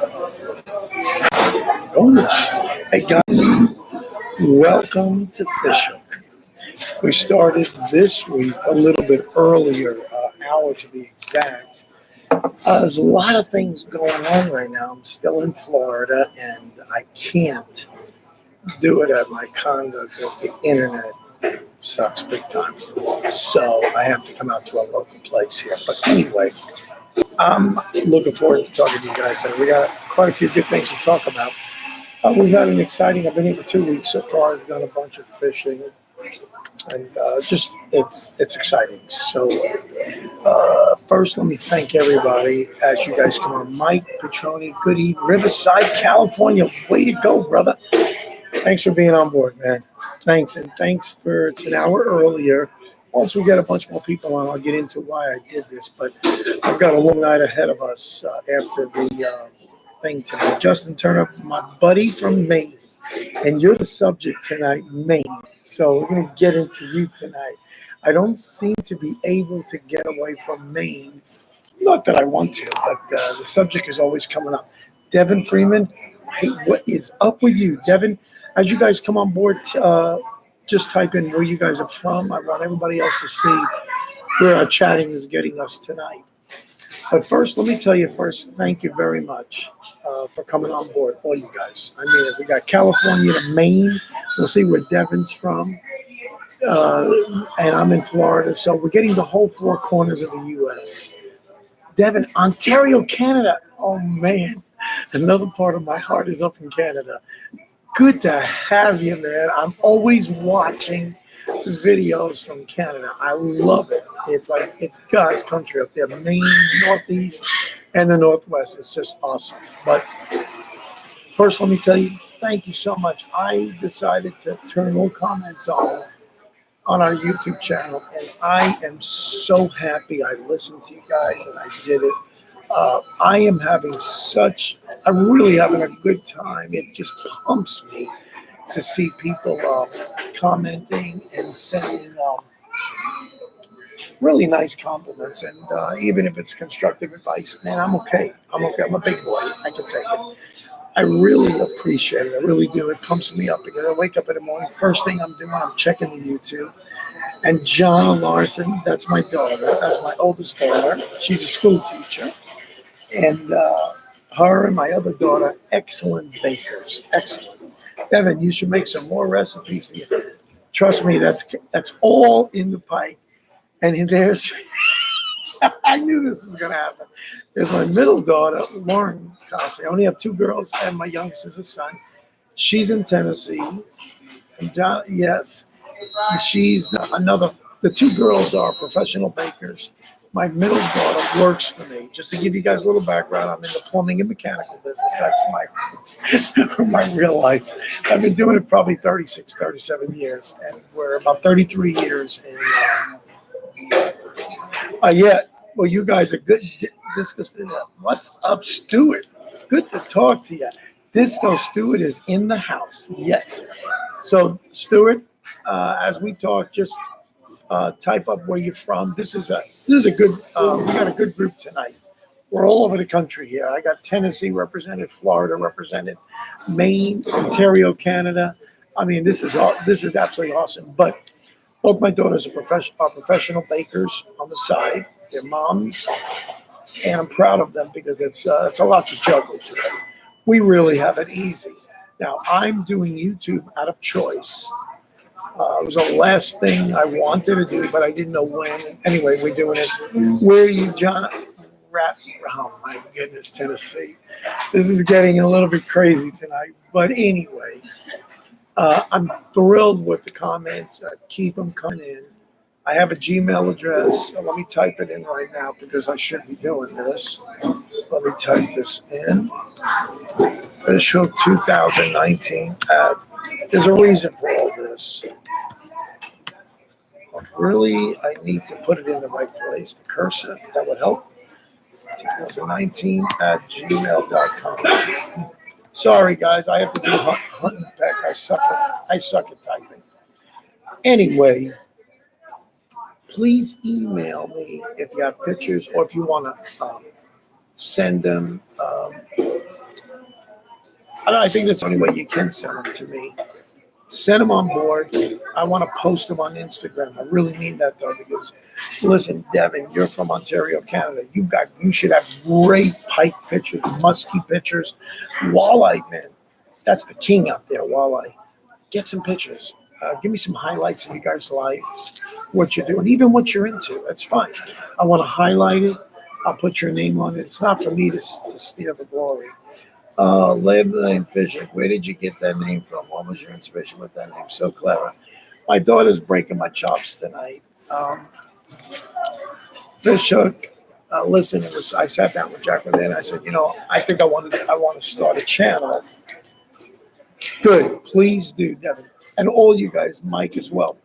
Oh, hey guys, welcome to Fish Hook. We started this week a little bit earlier, hour to be exact. There's a lot of things going on right now. I'm still in Florida and I can't do it at my condo because the internet sucks big time. So I have to come out to a local place here. But anyway, I'm looking forward to talking to you guys today. We got quite a few good things to talk about. We've had an exciting. I've been here for 2 weeks so far. I've done a bunch of fishing, and just it's exciting. So first, let me thank everybody as you guys come on. Mike Petroni, good evening, Riverside, California. Way to go, brother! Thanks for being on board, man. Thanks, and thanks for it's an hour earlier. Once we get a bunch more people on, I'll get into why I did this. But I've got a long night ahead of us after the thing tonight. Justin Turner, my buddy from Maine, and you're the subject tonight, Maine. So we're going to get into you tonight. I don't seem to be able to get away from Maine. Not that I want to, but the subject is always coming up. Devin Freeman, hey, what is up with you, Devin? As you guys come on board, just type in where you guys are from. I want everybody else to see where our chatting is getting us tonight. But first, let me tell you first, thank you very much for coming on board, all you guys. I mean, we got California to Maine. We'll see where Devin's from. And I'm in Florida. So we're getting the whole four corners of the U.S. Devin, Ontario, Canada. Oh, man. Another part of my heart is up in Canada. Good to have you, man. I'm always watching videos from Canada. I love it. It's like it's God's country up there. Maine, Northeast, and the Northwest. It's just awesome. But first, let me tell you, thank you so much. I decided to turn all comments on our YouTube channel, and I am so happy I listened to you guys and I did it. I'm really having a good time. It just pumps me to see people commenting and sending really nice compliments. And even if it's constructive advice, man, I'm okay. I'm okay. I'm a big boy. I can take it. I really appreciate it. I really do. It pumps me up because I wake up in the morning. First thing I'm doing, I'm checking the YouTube. And Jonna Larson, that's my daughter. That's my oldest daughter. She's a school teacher. And her and my other daughter, excellent bakers. Excellent. Evan, you should make some more recipes for you. Trust me, that's all in the pipe. And there's, I knew this was going to happen. There's my middle daughter, Lauren Cossey. I only have two girls, and my youngest is a son. She's in Tennessee. And John, yes, she's another. The two girls are professional bakers. My middle daughter works for me. Just to give you guys a little background, I'm in the plumbing and mechanical business. That's my real life. I've been doing it probably 36, 37 years, and we're about 33 years in. Yeah, well, you guys are good. Disco Stewart. What's up, Stewart? Good to talk to you. Disco Stewart is in the house. Yes. So, Stewart, as we talk, just type up where you're from. This is a good. We got a good group tonight. We're all over the country here. I got Tennessee represented, Florida represented, Maine, Ontario, Canada. I mean, this is absolutely awesome. But both my daughters are professional bakers on the side. They're moms, and I'm proud of them because it's a lot to juggle today. We really have it easy. Now, I'm doing YouTube out of choice. It was the last thing I wanted to do, but I didn't know when. And anyway, we're doing it. Where are you, John? Oh, my goodness, Tennessee. This is getting a little bit crazy tonight. But anyway, I'm thrilled with the comments. Keep them coming in. I have a Gmail address. So let me type it in right now because I should be doing this. Let me type this in. Fishhook 2019. There's a reason for all this. Really, I need to put it in the right place. The cursor, that would help. 2019 at gmail.com. Sorry, guys, I have to do hunt and peck. I suck at typing. Anyway, please email me if you have pictures or if you want to send them I think that's the only way you can send them to me. Send them on board. I want to post them on Instagram. I really mean that though, because listen, Devin, you're from Ontario, Canada. You should have great pike pictures, musky pictures, walleye, man. That's the king up there, walleye. Get some pictures. Give me some highlights of you guys' lives, what you're doing, even what you're into. That's fine. I want to highlight it. I'll put your name on it. It's not for me to steal the glory. Label name Fishhook. Where did you get that name from? What was your inspiration with that name? So clever. My daughter's breaking my chops tonight. Fishhook. Listen, it was. I sat down with Jack one day and I said, I think I want to start a channel. Good, please do, Devin, and all you guys, Mike as well.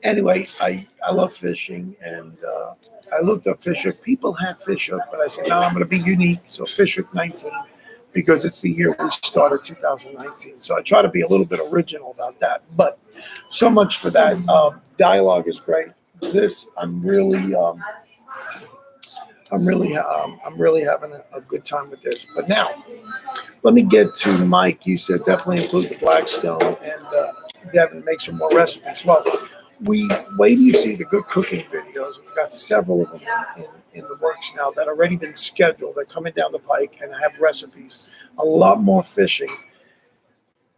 Anyway, I love fishing, and I looked up Fishhook. People had Fishhook, but I said, no, I'm going to be unique. So Fishhook 19, because it's the year we started 2019. So I try to be a little bit original about that. But so much for that. Dialogue is great. This I'm really having a good time with this. But now, let me get to Mike. You said definitely include the Blackstone and Devin make some more recipes. Well, wait till you see the good cooking videos. We've got several of them in the works now that already been scheduled. They're coming down the pike and have recipes. A lot more fishing.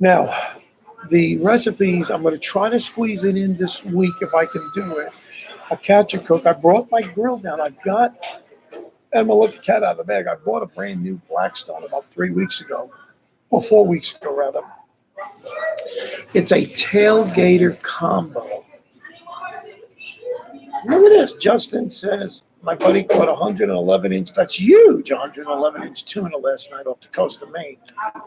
Now, the recipes, I'm going to try to squeeze it in this week if I can do it. I'll catch and cook. I brought my grill down. I'm gonna let the cat out of the bag. I bought a brand new Blackstone about 3 weeks ago, or 4 weeks ago rather. It's a tailgater combo. Look at this. Justin says my buddy caught 111 inch. That's huge. 111 inch tuna last night off the coast of Maine.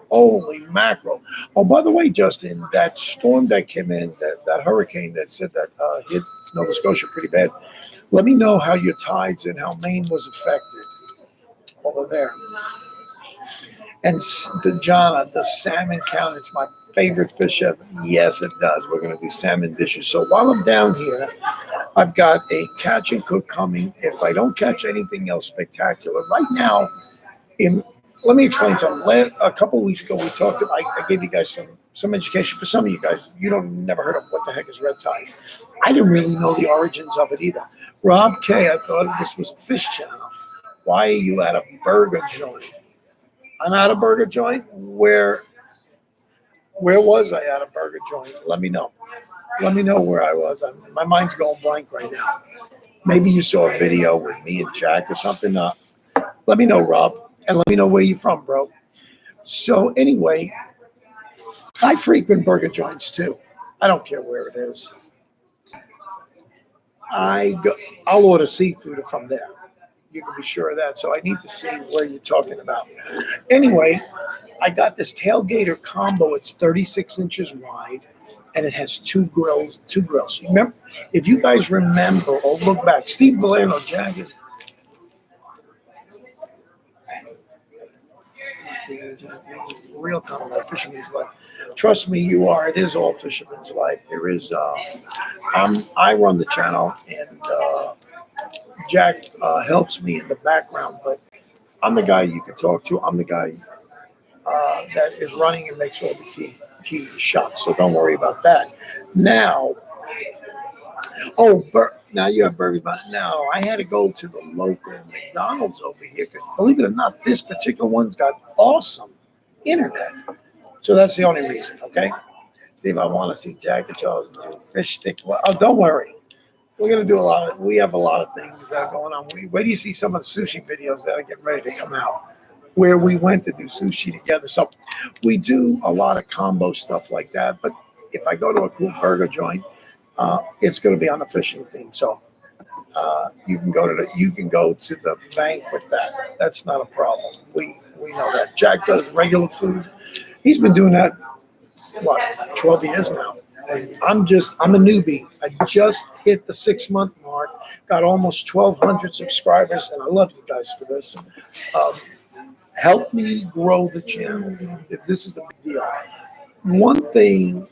Holy mackerel! Oh, by the way, Justin, that storm that came in, that hurricane that said that hit Nova Scotia pretty bad. Let me know how your tides and how Maine was affected over there. And the Jana, the salmon count, it's my favorite fish ever. Yes, it does. We're going to do salmon dishes. So while I'm down here, I've got a catch and cook coming. If I don't catch anything else spectacular, right now, let me explain something. A couple of weeks ago, we talked about, I gave you guys some education. For some of you guys, you never heard of what the heck is red tide. I didn't really know the origins of it either. Rob K, I thought this was a fish channel. Why are you at a burger joint? I'm at a burger joint. Where was I at a burger joint? Let me know. Let me know where I was. My mind's going blank right now. Maybe you saw a video with me and Jack or something. Let me know, Rob, and let me know where you're from, bro. So anyway, I frequent burger joints too. I don't care where it is. I'll order seafood if I'm there. You can be sure of that. So I need to see where you're talking about. Anyway, I got this tailgater combo. It's 36 inches wide, and it has two grills. Remember, if you guys remember or look back, Steve Valero, Jaggers. Real kind of life, fisherman's life. Trust me, you are. It is all fisherman's life. There is. I run the channel, and Jack helps me in the background, but I'm the guy you can talk to. I'm the guy that is running and makes all the key shots. So don't worry about that. Now, now you have burgers, but now I had to go to the local McDonald's over here because, believe it or not, this particular one's got awesome internet. So that's the only reason, okay? Steve, I want to see Jack and Charles do fish stick. Oh, don't worry. We're going to do we have a lot of things that are going on. Where do you see some of the sushi videos that are getting ready to come out where we went to do sushi together? So we do a lot of combo stuff like that. But if I go to a cool burger joint, it's going to be on the fishing theme. So you can go to the bank with that. That's not a problem. We know that. Jack does regular food. He's been doing that, 12 years now. And I'm a newbie. I just hit the 6-month mark, got almost 1,200 subscribers, and I love you guys for this. Help me grow the channel. This is a big deal. One thing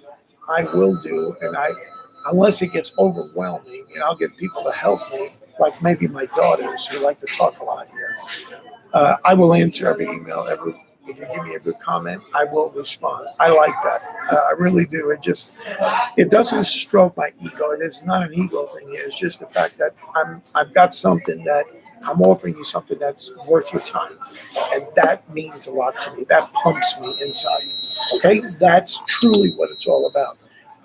I will do, and unless it gets overwhelming, and I'll get people to help me, like maybe my daughters who like to talk a lot here. I will answer every email, If you give me a good comment, I will respond. I like that. I really do. It doesn't stroke my ego. It is not an ego thing. It's just the fact that I've got something that I'm offering you something that's worth your time, and that means a lot to me. That pumps me inside. Okay, that's truly what it's all about.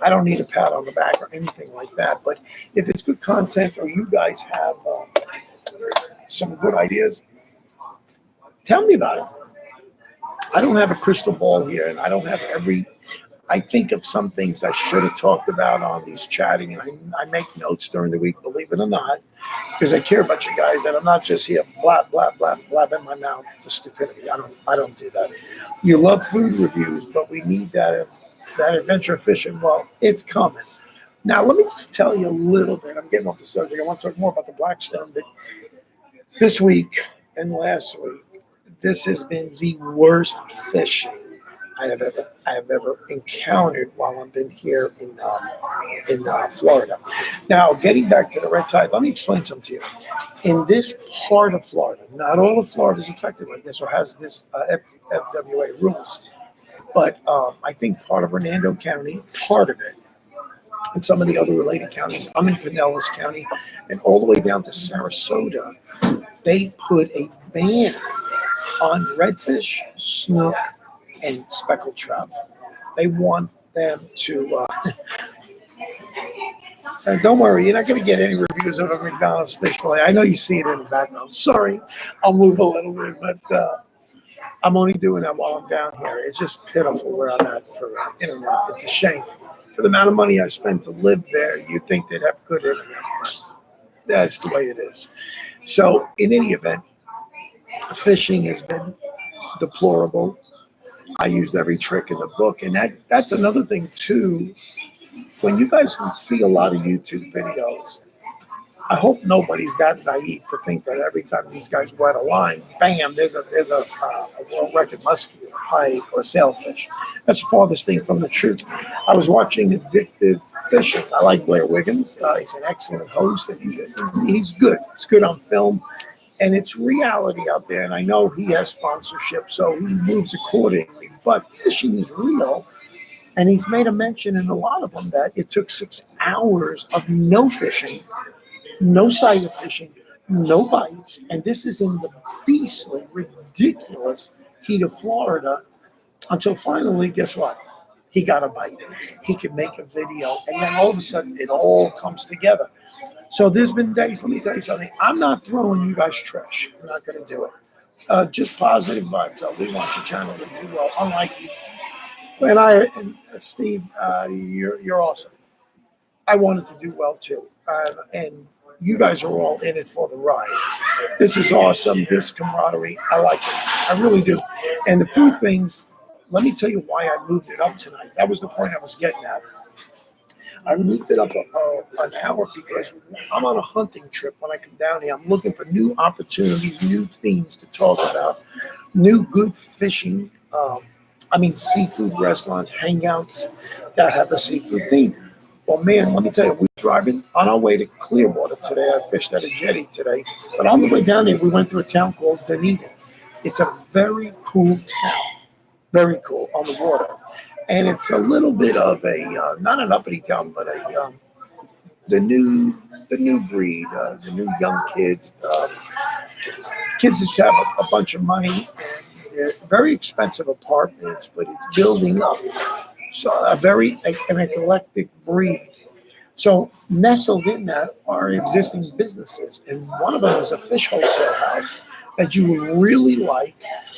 I don't need a pat on the back or anything like that. But if it's good content or you guys have some good ideas, tell me about it. I don't have a crystal ball here, and I don't have every. I think of some things I should have talked about on these chatting, and I make notes during the week, believe it or not, because I care about you guys. That I'm not just here blah blah blah blah in my mouth for stupidity. I don't do that. You love food reviews, but we need that adventure fishing. Well, it's coming. Now let me just tell you a little bit. I'm getting off the subject. I want to talk more about the Blackstone, but this week and last week, this has been the worst fishing I have ever encountered while I've been here in Florida. Now, getting back to the red tide, let me explain something to you. In this part of Florida, not all of Florida is affected like this or has this FWA rules, but I think part of Hernando County, part of it, and some of the other related counties. I'm in Pinellas County, and all the way down to Sarasota, they put a ban on redfish, snook, and speckled trout. They want them to. Don't worry, you're not going to get any reviews of a McDonald's fish fillet. I know you see it in the background. Sorry, I'll move a little bit, but I'm only doing that while I'm down here. It's just pitiful where I'm at for internet. It's a shame. For the amount of money I spent to live there, you'd think they'd have good internet, but that's the way it is. So, in any event, fishing has been deplorable. I used every trick in the book, and that's another thing too. When you guys can see a lot of YouTube videos, I hope nobody's that naive to think that every time these guys wet a line, bam, there's a world record muskie or pike or sailfish. That's the farthest thing from the truth. I was watching Addictive Fishing. I like Blair Wiggins. He's an excellent host, and he's good. It's good on film, and it's reality out there. And I know he has sponsorship, so he moves accordingly. But fishing is real. And he's made a mention in a lot of them that it took 6 hours of no fishing, no sight of fishing, no bites. And this is in the beastly, ridiculous heat of Florida until finally, guess what? He got a bite. He can make a video. And then all of a sudden, it all comes together. So there's been days, let me tell you something. I'm not throwing you guys trash. I'm not going to do it. Just positive vibes. We want your channel to do well, unlike you. And Steve, you're awesome. I wanted to do well too, and you guys are all in it for the ride. This is awesome. This camaraderie, I like it. I really do. And the food things. Let me tell you why I moved it up tonight. That was the point I was getting at. I moved it up an hour because I'm on a hunting trip when I come down here. I'm looking for new opportunities, new themes to talk about, new good fishing. Seafood restaurants, hangouts that have the seafood theme. Well, man, let me tell you, we're driving on our way to Clearwater today. I fished at a jetty today. But on the way down there, we went through a town called Dunedin. It's a very cool town, very cool on the water. And it's a little bit of a, not an uppity town, but the new breed, the new young kids. Kids just have a bunch of money, and they're very expensive apartments, but it's building up. So an eclectic breed. So nestled in that are existing businesses, and one of them is a fish wholesale house that you will really like.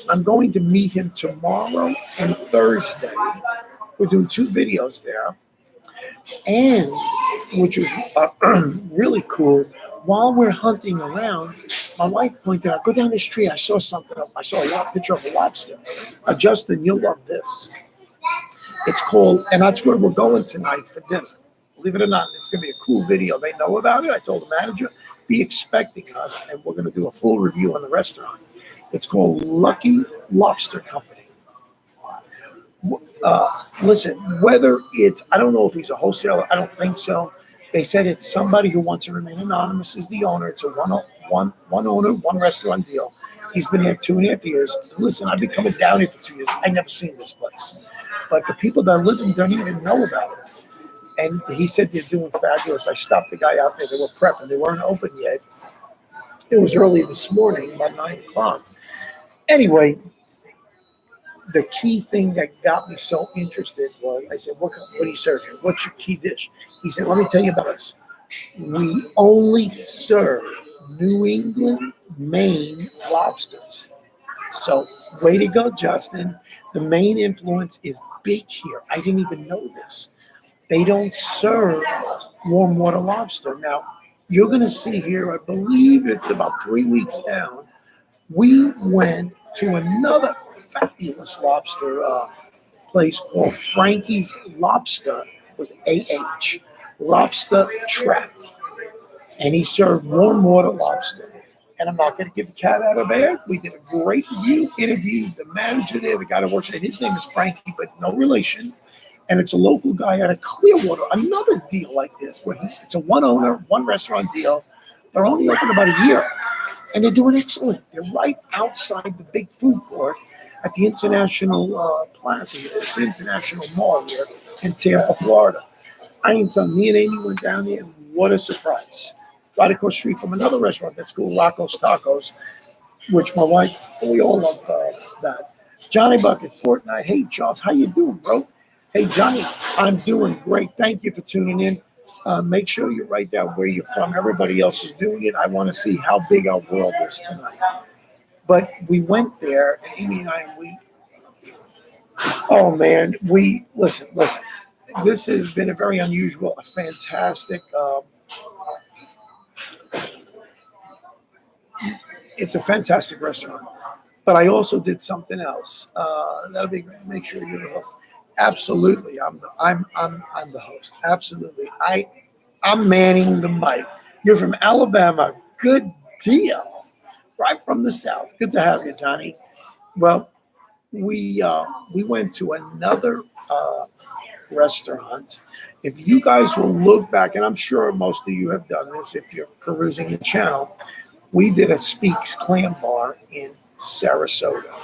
I'm going to meet him tomorrow and Thursday. We're doing 2 videos there, and which is really cool. While we're hunting around, my wife pointed out, go down the street. I saw something. I saw a picture of a lobster. Justin, you'll love this. It's called, and that's where we're going tonight for dinner. Believe it or not, it's going to be a cool video. They know about it. I told the manager, be expecting us, and we're going to do a full review on the restaurant. It's called Lucky Lobster Company. Listen, whether it's, I don't know if he's a wholesaler. I don't think so. They said it's somebody who wants to remain anonymous is the owner. It's a one owner, one restaurant deal. He's been here 2.5 years. Listen, I've been coming down here for 2 years. I never seen this place, but the people that live in don't even know about it. And he said they're doing fabulous. I stopped the guy out there. They were prepping. They weren't open yet. It was early this morning, about 9 o'clock. Anyway, the key thing that got me so interested was I said, what do you serve here? What's your key dish? He said, let me tell you about us. We only serve New England, Maine lobsters. So, way to go, Justin. The Maine influence is big here. I didn't even know this. They don't serve warm water lobster. Now, you're going to see here, I believe it's about 3 weeks down, we went to another fabulous lobster place called Frankie's Lobster with AH, Lobster Trap. And he served warm water lobster. And I'm not going to get the cat out of the bag. We did a great review, interviewed the manager there, the guy that works there. His name is Frankie, but no relation. And it's a local guy out of Clearwater. Another deal like this, where it's a one owner, one restaurant deal. They're only open about a year. And they're doing excellent. They're right outside the big food court at the International Plaza. It's International Mall here in Tampa, Florida. I am telling you, me and Amy went down there, and what a surprise. Right across the street from another restaurant that's called Rocco's Tacos, which my wife, we all love that. Johnny Bucket, Fortnite. Hey, Charles, how you doing, bro? Hey, Johnny, I'm doing great. Thank you for tuning in. Make sure you write down where you're from. Everybody else is doing it. I want to see how big our world is tonight. But we went there, and Amy and oh man, listen. This has been a very unusual, a fantastic. It's a fantastic restaurant. But I also did something else. That'll be great. Make sure you're the host. Absolutely, I'm the host. Absolutely, I'm manning the mic. You're from Alabama. Good deal. Right from the South. Good to have you, Johnny. Well, we went to another restaurant. If you guys will look back, and I'm sure most of you have done this if you're perusing the channel, we did a Speaks Clam Bar in Sarasota.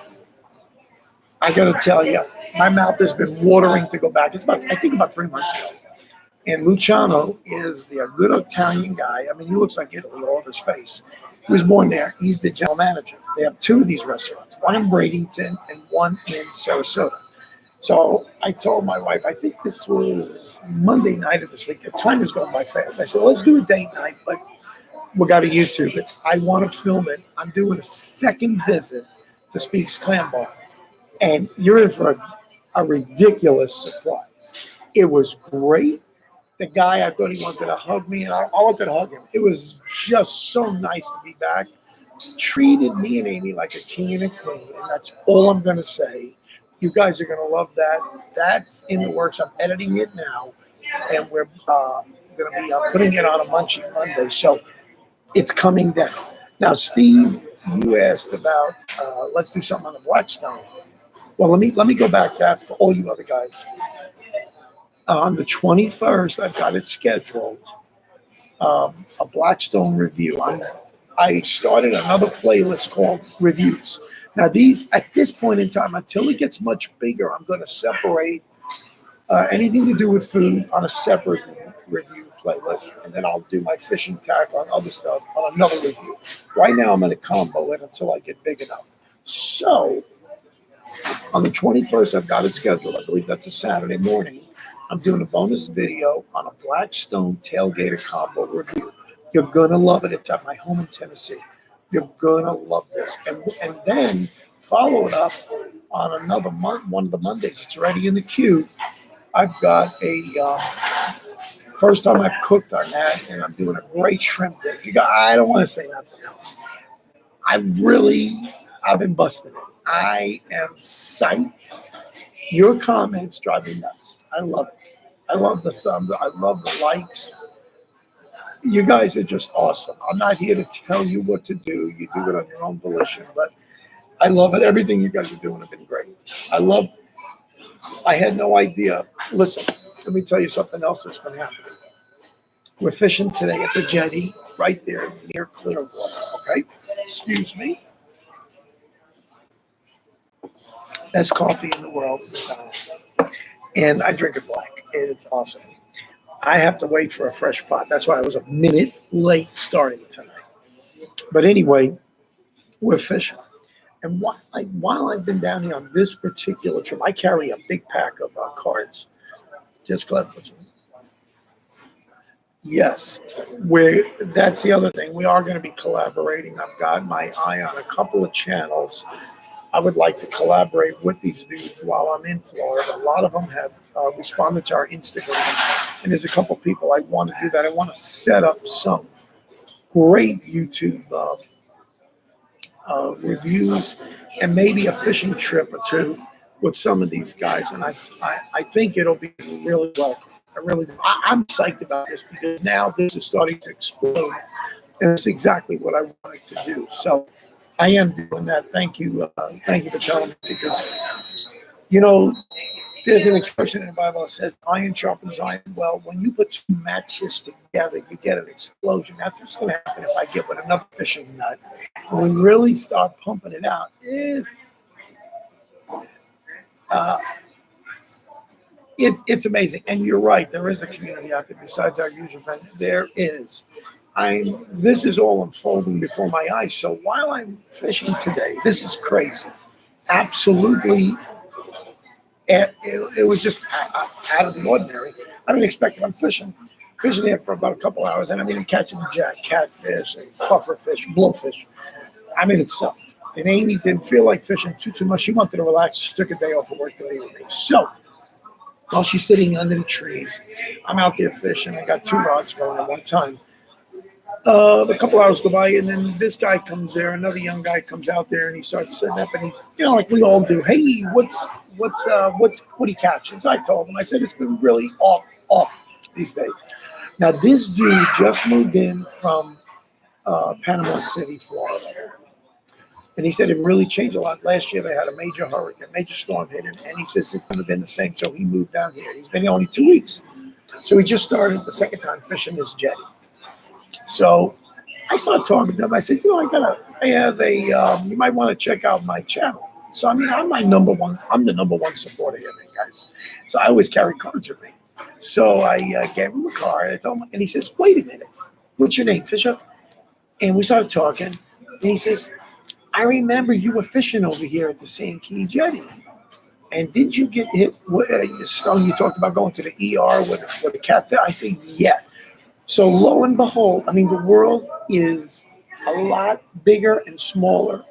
I got to tell you, my mouth has been watering to go back. It's I think about 3 months ago. And Luciano is the good Italian guy. I mean, he looks like Italy all of his face. He was born there. He's the general manager. They have 2 of these restaurants, one in Bradenton and one in Sarasota. So I told my wife, I think this was Monday night of this week. The time is going by fast. I said, let's do a date night, but we got to YouTube it. I want to film it. I'm doing a second visit to Speaks Clam Bar. And you're in for a ridiculous surprise. It was great. The guy, I thought he wanted to hug me, and I wanted to hug him. It was just so nice to be back. Treated me and Amy like a king and a queen, and that's all I'm going to say. You guys are going to love that. That's in the works. I'm editing it now, and we're going to be putting it on a Munchie Monday, so it's coming down. Now, Steve, you asked about let's do something on the Blackstone. Well, let me go back to that for all you other guys. On the 21st, I've got it scheduled, a Blackstone review. I started another playlist called Reviews. Now, these, at this point in time, until it gets much bigger, I'm going to separate anything to do with food on a separate review playlist, and then I'll do my fishing tack on other stuff on another review. Right now, I'm going to combo it until I get big enough. So, on the 21st, I've got it scheduled. I believe that's a Saturday morning. I'm doing a bonus video on a Blackstone tailgater combo review. You're going to love it. It's at my home in Tennessee. You're going to love this. And then follow it up on another month, one of the Mondays. It's already in the queue. I've got a first time I've cooked on that, and I'm doing a great shrimp dish. I don't want to say nothing else. I've been busting it. I am psyched. Your comments drive me nuts. I love it. I love the thumbs. I love the likes. You guys are just awesome. I'm not here to tell you what to do. You do it on your own volition, but I love it. Everything you guys are doing has been great. I had no idea. Listen, let me tell you something else that's been happening. We're fishing today at the jetty right there near Clearwater. Okay, excuse me. Best coffee in the world, and I drink it black, and it's awesome. I have to wait for a fresh pot. That's why I was a minute late starting tonight. But anyway, we're fishing. And while I've been down here on this particular trip, I carry a big pack of cards. Just glad. Yes, that's the other thing. We are going to be collaborating. I've got my eye on a couple of channels. I would like to collaborate with these dudes while I'm in Florida. A lot of them have responded to our Instagram, and there's a couple people I want to do that. I want to set up some great YouTube reviews and maybe a fishing trip or two with some of these guys, and I think it'll be really welcome. I really do. I'm psyched about this because now this is starting to explode, and it's exactly what I wanted to do. So I am doing that. Thank you for telling me, because there's an expression in the Bible that says iron sharpens iron. Well, when you put two matches together, you get an explosion. That's what's going to happen if I get with another fishing nut. When we really start pumping it out, uh, it's amazing. And you're right, there is a community out there besides our usual friends. There is. This is all unfolding before my eyes. So while I'm fishing today, this is crazy. Absolutely. It was just out of the ordinary. I didn't expect it. I'm fishing there for about a couple hours, and I'm catching catfish and pufferfish, blowfish. It sucked. And Amy didn't feel like fishing too much. She wanted to relax. She took a day off of work to be with me. So while she's sitting under the trees, I'm out there fishing. I got two rods going at one time. A couple hours go by, and then this guy comes there. Another young guy comes out there, and he starts setting up. And he, like we all do, hey, what are you catching? So I told him. I said it's been really off these days. Now this dude just moved in from Panama City, Florida, and he said it really changed a lot. Last year they had a major hurricane, major storm hit, and he says it's never been the same. So he moved down here. He's been here only 2 weeks, so he just started the second time fishing this jetty. So I started talking to him. I said, I have you might want to check out my channel. So, I'm the number one supporter here, guys. So I always carry cards with me. So I gave him a card. I told him, and he says, wait a minute, what's your name, Fisher? And we started talking, and he says, I remember you were fishing over here at the Sand Key Jetty. And did you get hit with a stone? You talked about going to the ER with a catfish. I said, yeah. So lo and behold, the world is a lot bigger and smaller.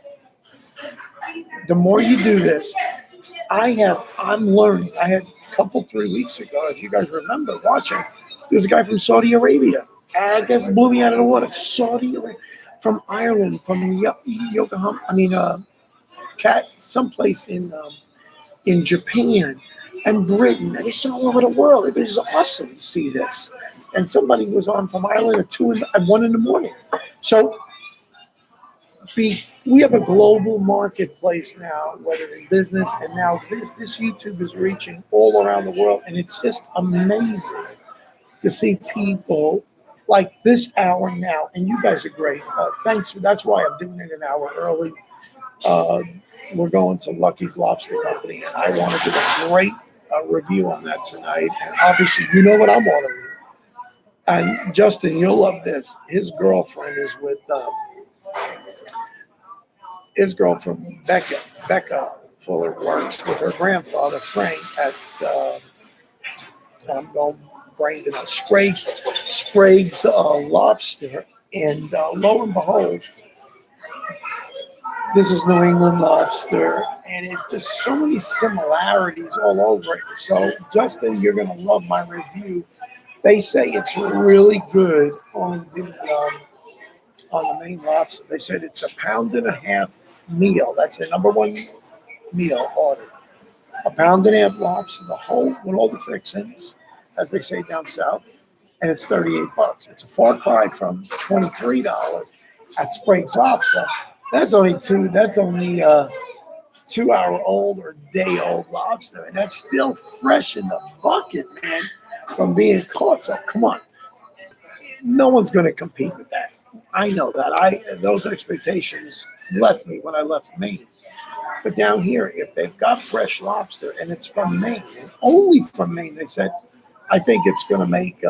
The more you do this, I'm learning. I had a couple, 3 weeks ago, if you guys remember watching, there's a guy from Saudi Arabia. I guess blew me out of the water. Saudi Arabia, from Ireland, from Yokohama, someplace in Japan and Britain, and it's all over the world. It was awesome to see this. And somebody was on from Ireland at 1 in the morning. So we have a global marketplace now, whether in business, and now this YouTube is reaching all around the world, and it's just amazing to see people like this hour now. And you guys are great. Thanks. That's why I'm doing it an hour early. We're going to Lucky's Lobster Company, and I want to do a great review on that tonight. And obviously, you know what I'm ordering. And Justin, you'll love this. His girlfriend is with his girlfriend Becca. Becca Fuller works with her grandfather Frank at Brandon Sprague's Lobster, and lo and behold, this is New England lobster, and it's just so many similarities all over it. So, Justin, you're going to love my review. They say it's really good on the main lobster. They said it's 1.5 pounds meal. That's the number one meal order. 1.5 pounds lobster, the whole with all the fixings, as they say down south, and it's $38. It's a far cry from $23 at Sprague's Lobster. That's only 2-hour-old or day-old lobster, and that's still fresh in the bucket, man, from being caught. So come on. No one's going to compete with that. I know that. Those expectations left me when I left Maine. But down here, if they've got fresh lobster and it's from Maine, and only from Maine, they said, I think it's going to make.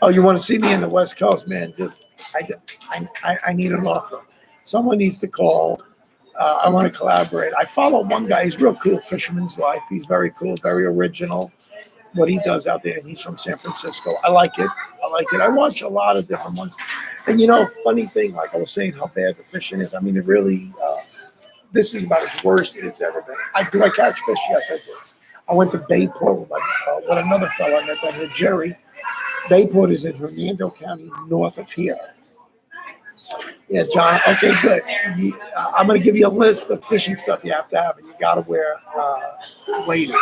Oh, you want to see me in the West Coast, man? I need an offer. Someone needs to call. I want to collaborate. I follow one guy. He's real cool. Fisherman's Life. He's very cool, very original. What he does out there, and he's from San Francisco. I like it. I like it. I watch a lot of different ones, and funny thing, like I was saying, how bad the fishing is. I mean, it really. This is about as worst it's ever been. Do I catch fish? Yes, I do. I went to Bayport with another fellow I met down here, Jerry. Bayport is in Hernando County, north of here. Yeah, John. Okay, good. I'm going to give you a list of fishing stuff you have to have, and you got to wear waders.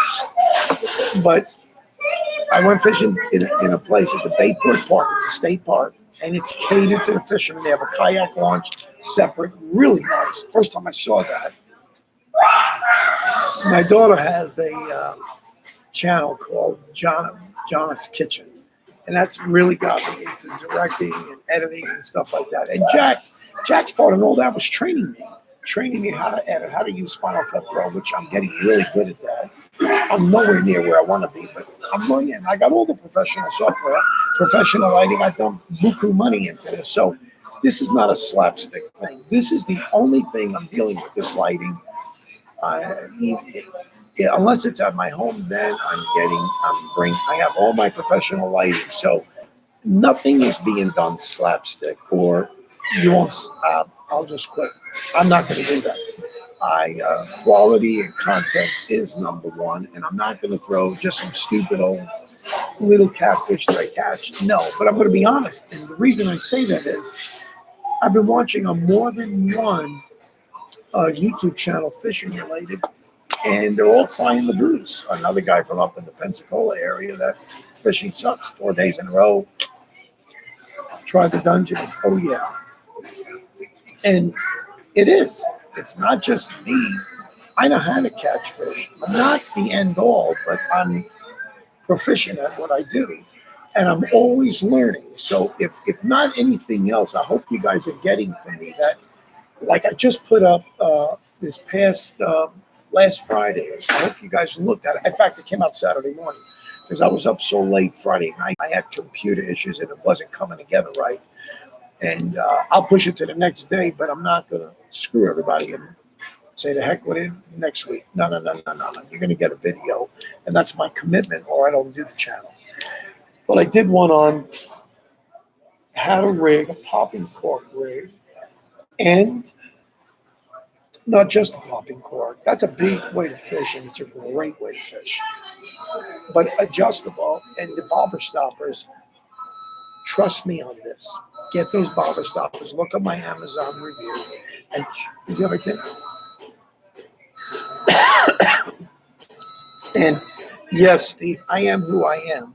But I went fishing in a place at the Bayport Park. It's a state park, and it's catered to the fishermen. They have a kayak launch separate, really nice. First time I saw that. My daughter has a channel called John's Kitchen, and that's really got me into directing and editing and stuff like that. And Jack's part of all that was training me how to edit, how to use Final Cut Pro, which I'm getting really good at that. I'm nowhere near where I want to be, but I'm learning. I got all the professional software, professional lighting. I dumped buku money into this. So this is not a slapstick thing. This is the only thing I'm dealing with, this lighting. Unless it's at my home, then I have all my professional lighting. So nothing is being done slapstick, or you won't. I'll just quit. I'm not going to do that. Quality and content is number one, and I'm not going to throw just some stupid old little catfish that I catch. No, but I'm going to be honest, and the reason I say that is I've been watching on more than one YouTube channel, fishing related, and they're all crying the blues. Another guy from up in the Pensacola area that fishing sucks 4 days in a row. Tried the Dungeons. Oh yeah, and it is. It's not just me. I know how to catch fish. I'm not the end all, but I'm proficient at what I do. And I'm always learning. So if not anything else, I hope you guys are getting from me that, like I just put up this past last Friday. I hope you guys looked at it. In fact, it came out Saturday morning because I was up so late Friday night. I had computer issues and it wasn't coming together right. And I'll push it to the next day, but I'm not going to screw everybody and say the heck with it next week. No. You're going to get a video, and that's my commitment, or I don't do the channel. But I did one on how to rig a popping cork rig, and not just a popping cork. That's a big way to fish, and it's a great way to fish. But adjustable, and the bobber stoppers, trust me on this. Get those bobber stoppers. Look at my Amazon review. And you ever get And yes, Steve, I am who I am.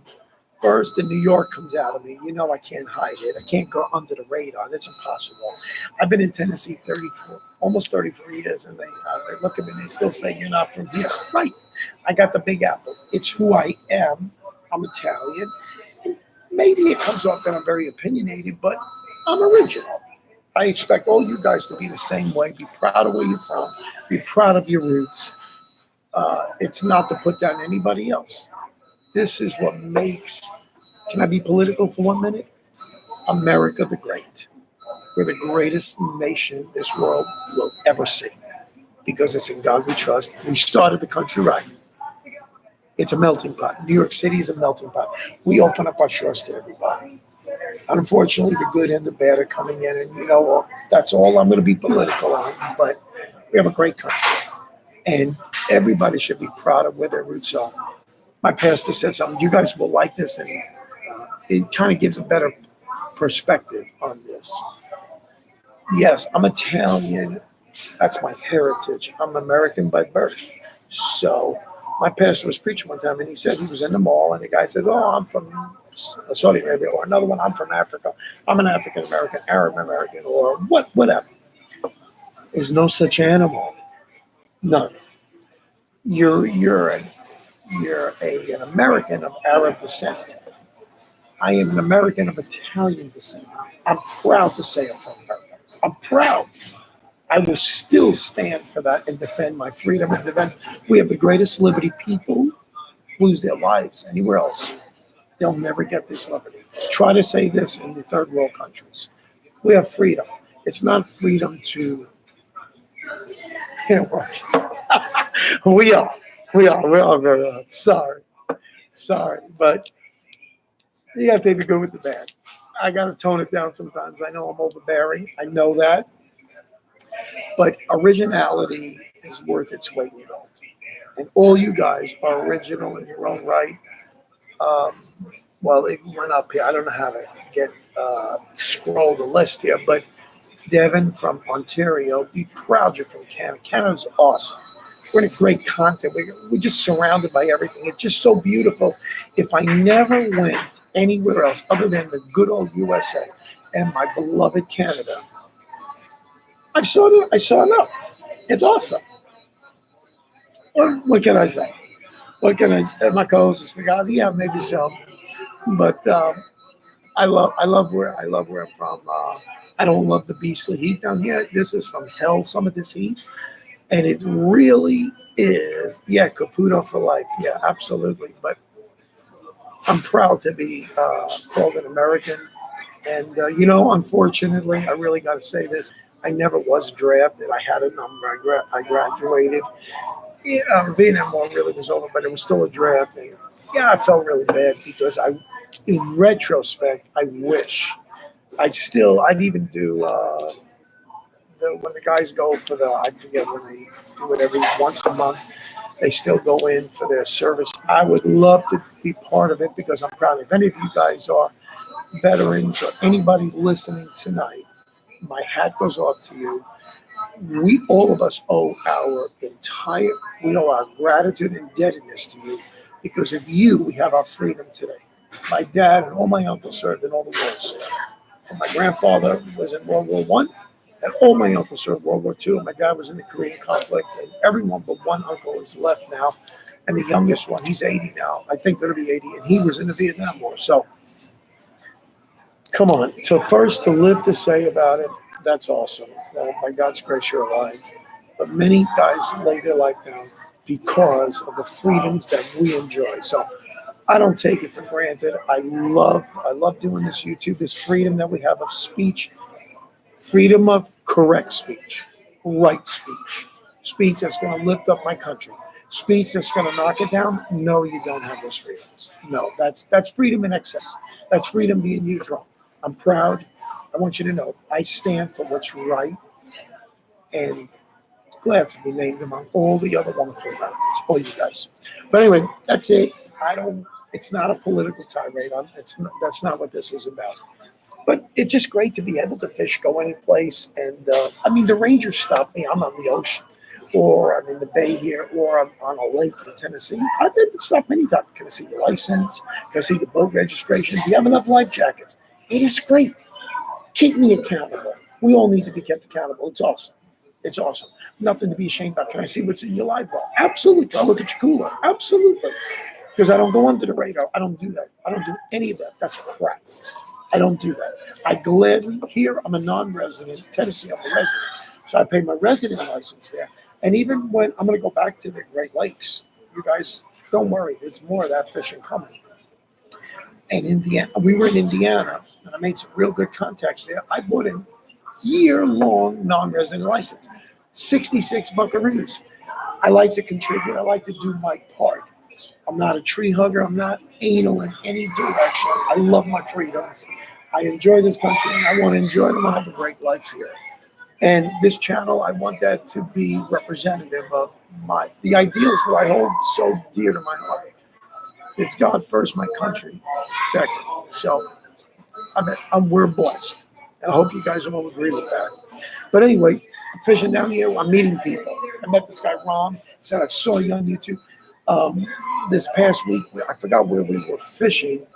First, the New York comes out of me. I can't hide it. I can't go under the radar. That's impossible. I've been in Tennessee almost 34 years, and they look at me and they still say, you're not from here. Right. I got the Big Apple. It's who I am. I'm Italian. And maybe it comes off that I'm very opinionated, but I'm original. I expect all you guys to be the same way. Be proud of where you're from. Be proud of your roots. It's not to put down anybody else. This is what makes, can I be political for 1 minute? America the Great. We're the greatest nation this world will ever see because it's in God we trust. We started the country right. It's a melting pot. New York City is a melting pot. We open up our shores to everybody. Unfortunately, the good and the bad are coming in, and that's all I'm going to be political on. But we have a great country, and everybody should be proud of where their roots are. My pastor said something. You guys will like this, and it kind of gives a better perspective on this. Yes, I'm Italian. That's my heritage. I'm American by birth. So my pastor was preaching one time, and he said he was in the mall, and the guy said, "Oh, I'm from Saudi Arabia," or another one, "I'm from Africa. I'm an African American, Arab American, or whatever." There's no such animal. None. You're an American of Arab descent. I am an American of Italian descent. I'm proud to say I'm from America. I'm proud. I will still stand for that and defend my freedom and defend. We have the greatest liberty. People lose their lives anywhere else. They'll never get this liberty. Try to say this in the third world countries. We have freedom. It's not freedom to. we are. We are very sorry. Sorry. But you got to take the good with the bad. I got to tone it down sometimes. I know I'm overbearing. I know that. But originality is worth its weight in gold. And all you guys are original in your own right. Um, well, it went up here. I don't know how to get scroll the list here, but Devin from Ontario, be proud you're from Canada. Canada's awesome. We're in a great continent. We're just surrounded by everything. It's just so beautiful. If I never went anywhere else other than the good old USA and my beloved Canada, I saw enough. It's awesome. What can I say? What can I? My co-host is Fugazi. Yeah, maybe so. But I love where I'm from. I don't love the beastly heat down here. This is from hell. Some of this heat, and it really is. Yeah, Caputo for life. Yeah, absolutely. But I'm proud to be called an American. And unfortunately, I really got to say this. I never was drafted. I had a number. I graduated. Yeah, Vietnam War really was over, but it was still a draft. And yeah, I felt really bad because in retrospect, I wish I'd even do when the guys go for I forget when they do it every once a month. They still go in for their service. I would love to be part of it because I'm proud. If any of you guys are veterans or anybody listening tonight, my hat goes off to you. We all of us owe we owe our gratitude and indebtedness to you because of you we have our freedom today. My dad and all my uncles served in all the wars. My grandfather was in World War One, and all my uncles served World War Two. And my dad was in the Korean conflict, and everyone but one uncle is left now, and the youngest one, he's 80 now. I think going to be 80, and he was in the Vietnam War. So, come on, to live to say about it, that's awesome. By God's grace, you're alive. But many guys lay their life down because of the freedoms that we enjoy. So I don't take it for granted. I love doing this YouTube, this freedom that we have of speech, freedom of correct speech, right speech that's going to lift up my country, speech that's going to knock it down. No, you don't have those freedoms. No, that's freedom in excess. That's freedom being used wrong. I'm proud. I want you to know I stand for what's right and glad to be named among all the other wonderful Americans, all you guys. But anyway, that's it. It's not a political tirade. That's not what this is about. But it's just great to be able to fish, go any place. And the Rangers stopped me. I'm on the ocean, or I'm in the bay here, or I'm on a lake in Tennessee. I've been stopped many times. Can I see your license? Can I see the boat registration? Do you have enough life jackets? It is great. Keep me accountable. We all need to be kept accountable. It's awesome. It's awesome. Nothing to be ashamed about. Can I see what's in your life ball? Absolutely. Can I look at your cooler? Absolutely. Because I don't go under the radar. I don't do that. I don't do any of that. That's crap. I don't do that. I gladly, here I'm a non-resident. Tennessee, I'm a resident. So I pay my resident license there. And even when I'm going to go back to the Great Lakes, you guys don't worry. There's more of that fishing coming. And Indiana, we were in Indiana, and I made some real good contacts there. I bought a year-long non-resident license, 66 buckaroos. I like to contribute. I like to do my part. I'm not a tree hugger. I'm not anal in any direction. I love my freedoms. I enjoy this country, and I want to enjoy it. I want to have a great life here. And this channel, I want that to be representative of the ideals that I hold so dear to my heart. It's God first, my country second. So we're blessed. And I hope you guys all agree with that. But anyway, I'm fishing down here. I'm meeting people. I met this guy, Ron. He said, I saw you on YouTube. This past week, I forgot where we were fishing.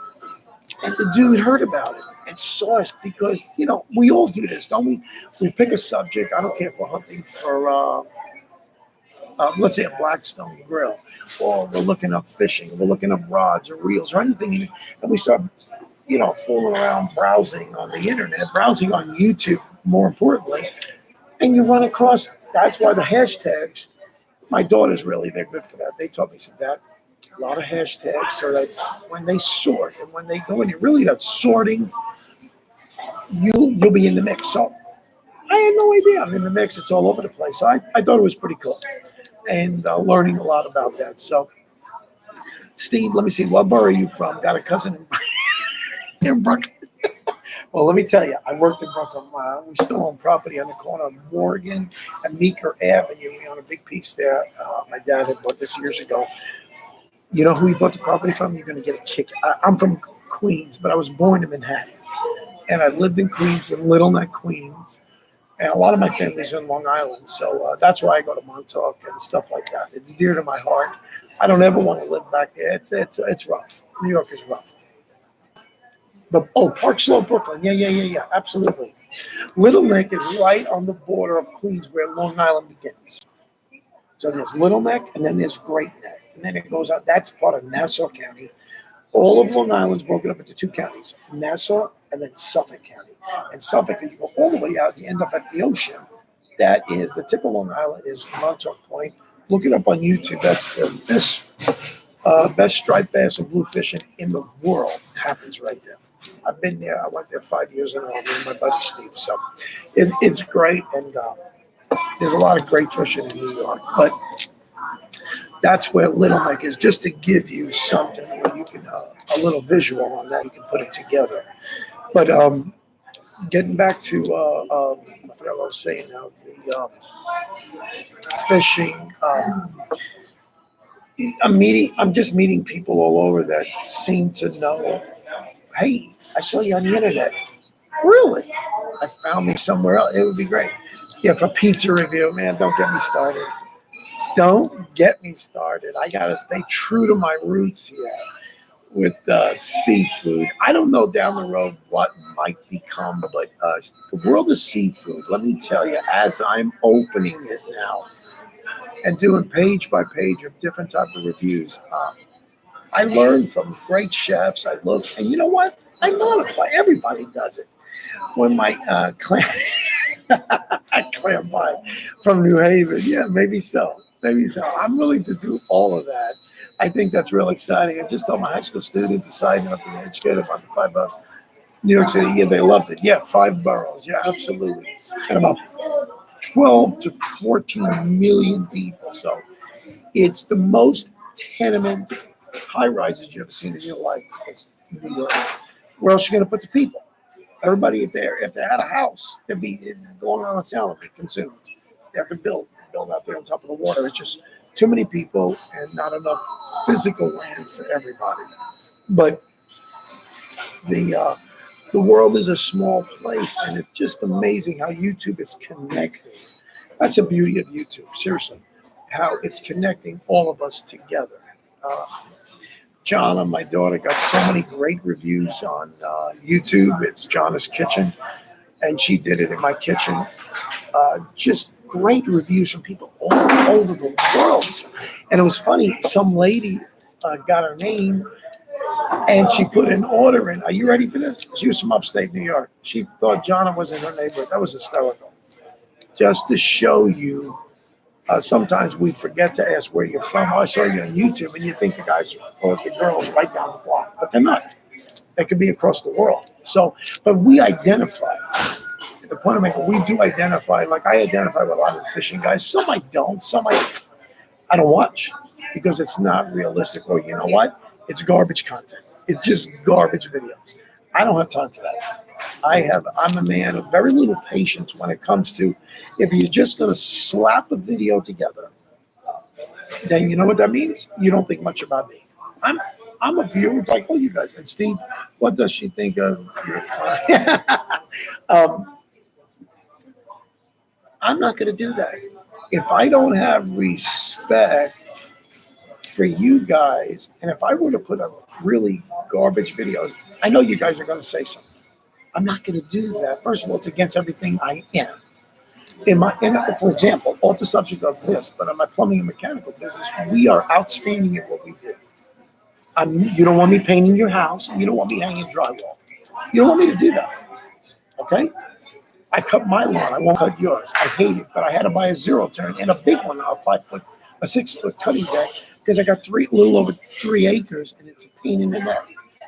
And the dude heard about it and saw us because, we all do this, don't we? We pick a subject. I don't care if we're hunting for let's say a Blackstone grill, or we're looking up fishing, we're looking up rods or reels or anything, and we start fooling around browsing on the internet, browsing on YouTube, more importantly, and you run across. That's why the hashtags. My daughters really, they're good for that. They taught me some that a lot of hashtags so that when they sort and when they go in, really that sorting, you'll be in the mix. So I had no idea I'm in the mix. It's all over the place. So I thought it was pretty cool and learning a lot about that. So Steve, let me see. What borough are you from? Got a cousin in Brooklyn. Well, let me tell you, I worked in Brooklyn. We still own property on the corner of Morgan and Meeker Avenue. We own a big piece there. My dad had bought this years ago. You know who he bought the property from? You're going to get a kick. I'm from Queens, but I was born in Manhattan. And I lived in Queens, in Little Neck, Queens. And a lot of my family's in Long Island. So that's why I go to Montauk and stuff like that. It's dear to my heart. I don't ever want to live back there. It's rough. New York is rough. But Park Slope, Brooklyn. Yeah. Absolutely. Little Neck is right on the border of Queens where Long Island begins. So there's Little Neck and then there's Great Neck. And then it goes out. That's part of Nassau County. All of Long Island's broken up into two counties, Nassau and then Suffolk County. And Suffolk, you go all the way out, you end up at the ocean. That is, the tip of Long Island is Montauk Point. Look it up on YouTube. That's the best striped bass and bluefishing in the world happens right there. I've been there. I went there 5 years in a row with my buddy Steve. So it's great. And there's a lot of great fishing in New York. But that's where Little Neck is, just to give you something where you can, a little visual on that, you can put it together. But getting back to, I forgot what I was saying now, the fishing. I'm just meeting people all over that seem to know, hey, I saw you on the internet. Really? I found me somewhere else. It would be great. Yeah, for pizza review, man, don't get me started. Don't get me started. I got to stay true to my roots here with seafood. I don't know down the road what might become, but the world of seafood, let me tell you, as I'm opening it now and doing page by page of different type of reviews, I learn from great chefs. I look, and you know what? I modify. Everybody does it. When my clam pie from New Haven, yeah, maybe so. I'm willing to do all of that. I think that's real exciting. I just told my high school students deciding up in educated about the $5. New York City, yeah, they loved it. Yeah, 5 boroughs. Yeah, absolutely. And about 12 to 14 million people. So it's the most tenements, high rises you've ever seen in your life. It's New York. Where else are you going to put the people? Everybody, if they had a house, they'd be going on Sound would be consumed. They have to build out there on top of the water. It's just too many people and not enough physical land for everybody. But the world is a small place, and it's just amazing how YouTube is connecting. That's the beauty of YouTube, seriously, how it's connecting all of us together. Jonna, my daughter, got so many great reviews on YouTube. It's Jonna's Kitchen, and she did it in my kitchen. Just great reviews from people all over the world. And it was funny, some lady got her name, and she put an order in. Are you ready for this? She was from upstate New York. She thought Jonna was in her neighborhood. That was hysterical. Just to show you, sometimes we forget to ask where you're from. I saw you on YouTube, and you think the guys or the girls right down the block, but they're not. They could be across the world. So, but we identify. The point I'm making, we do identify. Like I identify with a lot of the fishing guys. Some I don't. Some I don't watch because it's not realistic. Or you know what? It's garbage content. It's just garbage videos. I don't have time for that. I'm a man of very little patience when it comes to if you're just going to slap a video together, then you know what that means? You don't think much about me. I'm a viewer like all you guys. And Steve, what does she think of your I'm not going to do that. If I don't have respect for you guys, and if I were to put up really garbage videos, I know you guys are going to say something. I'm not going to do that. First of all, it's against everything I am. For example, off the subject of this, but in my plumbing and mechanical business, we are outstanding at what we do. You don't want me painting your house, and you don't want me hanging drywall. You don't want me to do that, okay? I cut my lawn. I won't cut yours. I hate it, but I had to buy a zero turn and a big one, a 6 foot cutting deck because I got little over 3 acres, and it's a pain in the neck.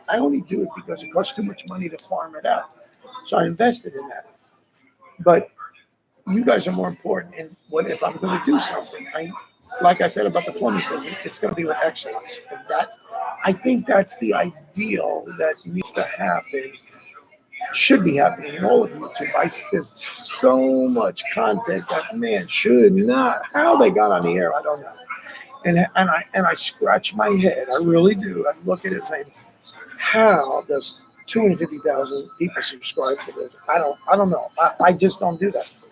I only do it because it costs too much money to farm it out, so I invested in that. But you guys are more important. And what if I'm going to do something? Like I said about the plumbing business, it's going to be with excellence, and I think that's the ideal that needs to happen, should be happening in all of YouTube. There's so much content that man should not. How they got on the air, I don't know. And I scratch my head. I really do. I look at it saying, how does 250,000 people subscribe to this? I don't know. I just don't do that.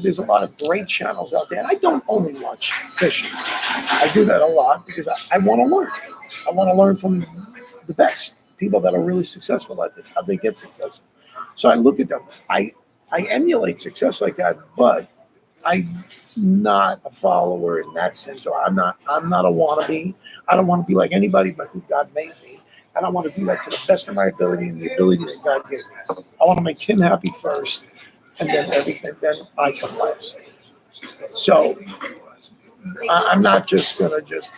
There's a lot of great channels out there, and I don't only watch fishing. I do that a lot because I want to learn. I want to learn from the best people that are really successful at this, how they get successful. So I look at them. I emulate success like that, but I'm not a follower in that sense. So I'm not a wannabe. I don't want to be like anybody but who God made me. And I want to do that to the best of my ability and the ability that God gave me. I want to make Him happy first, and then everything. Then I come last. So I'm not just gonna just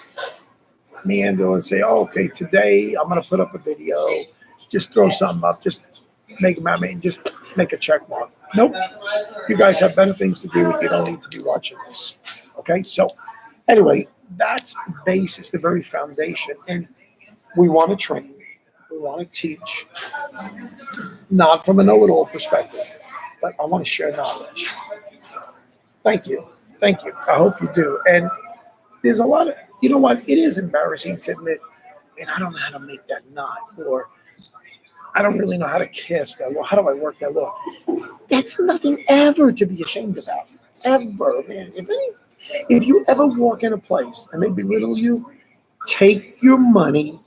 meander and say, "Oh, okay, today I'm gonna put up a video, just throw something up, just make them at me, and just make a check mark." Nope. You guys have better things to do, and you don't need to be watching this. Okay. So anyway, that's the basis, the very foundation, and we want to train, we want to teach, not from a know-it-all perspective, but I want to share knowledge. Thank you. Thank you. I hope you do. And there's a lot of, you know what? It is embarrassing to admit, and I don't know how to make that knot, or I don't really know how to cast that law. How do I work that law? That's nothing ever to be ashamed about. Ever, man. If you ever walk in a place and they belittle you, take your money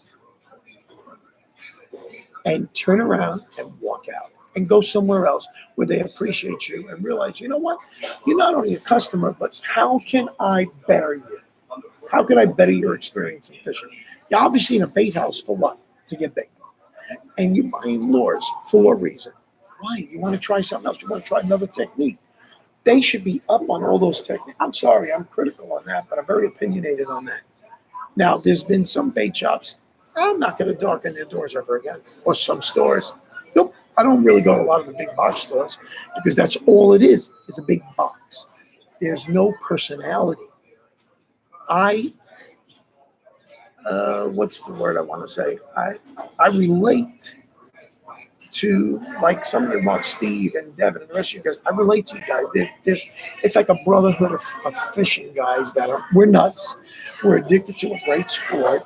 and turn around and walk out and go somewhere else where they appreciate you and realize, you know what? You're not only a customer, but how can I better you? How can I better your experience in fishing? You're obviously in a bait house for what? To get bait. And you're buying lures for a reason. Why? You want to try something else. You want to try another technique. They should be up on all those techniques. I'm sorry, I'm critical on that, but I'm very opinionated on that. Now, there's been some bait shops, I'm not going to darken their doors ever again. Or some stores. Nope, I don't really go to a lot of the big box stores because that's all it is a big box. There's no personality. What's the word I want to say? I relate to, like some of them, like Steve and Devin and the rest of you guys. I relate to you guys. It's like a brotherhood of fishing guys we're nuts. We're addicted to a great sport.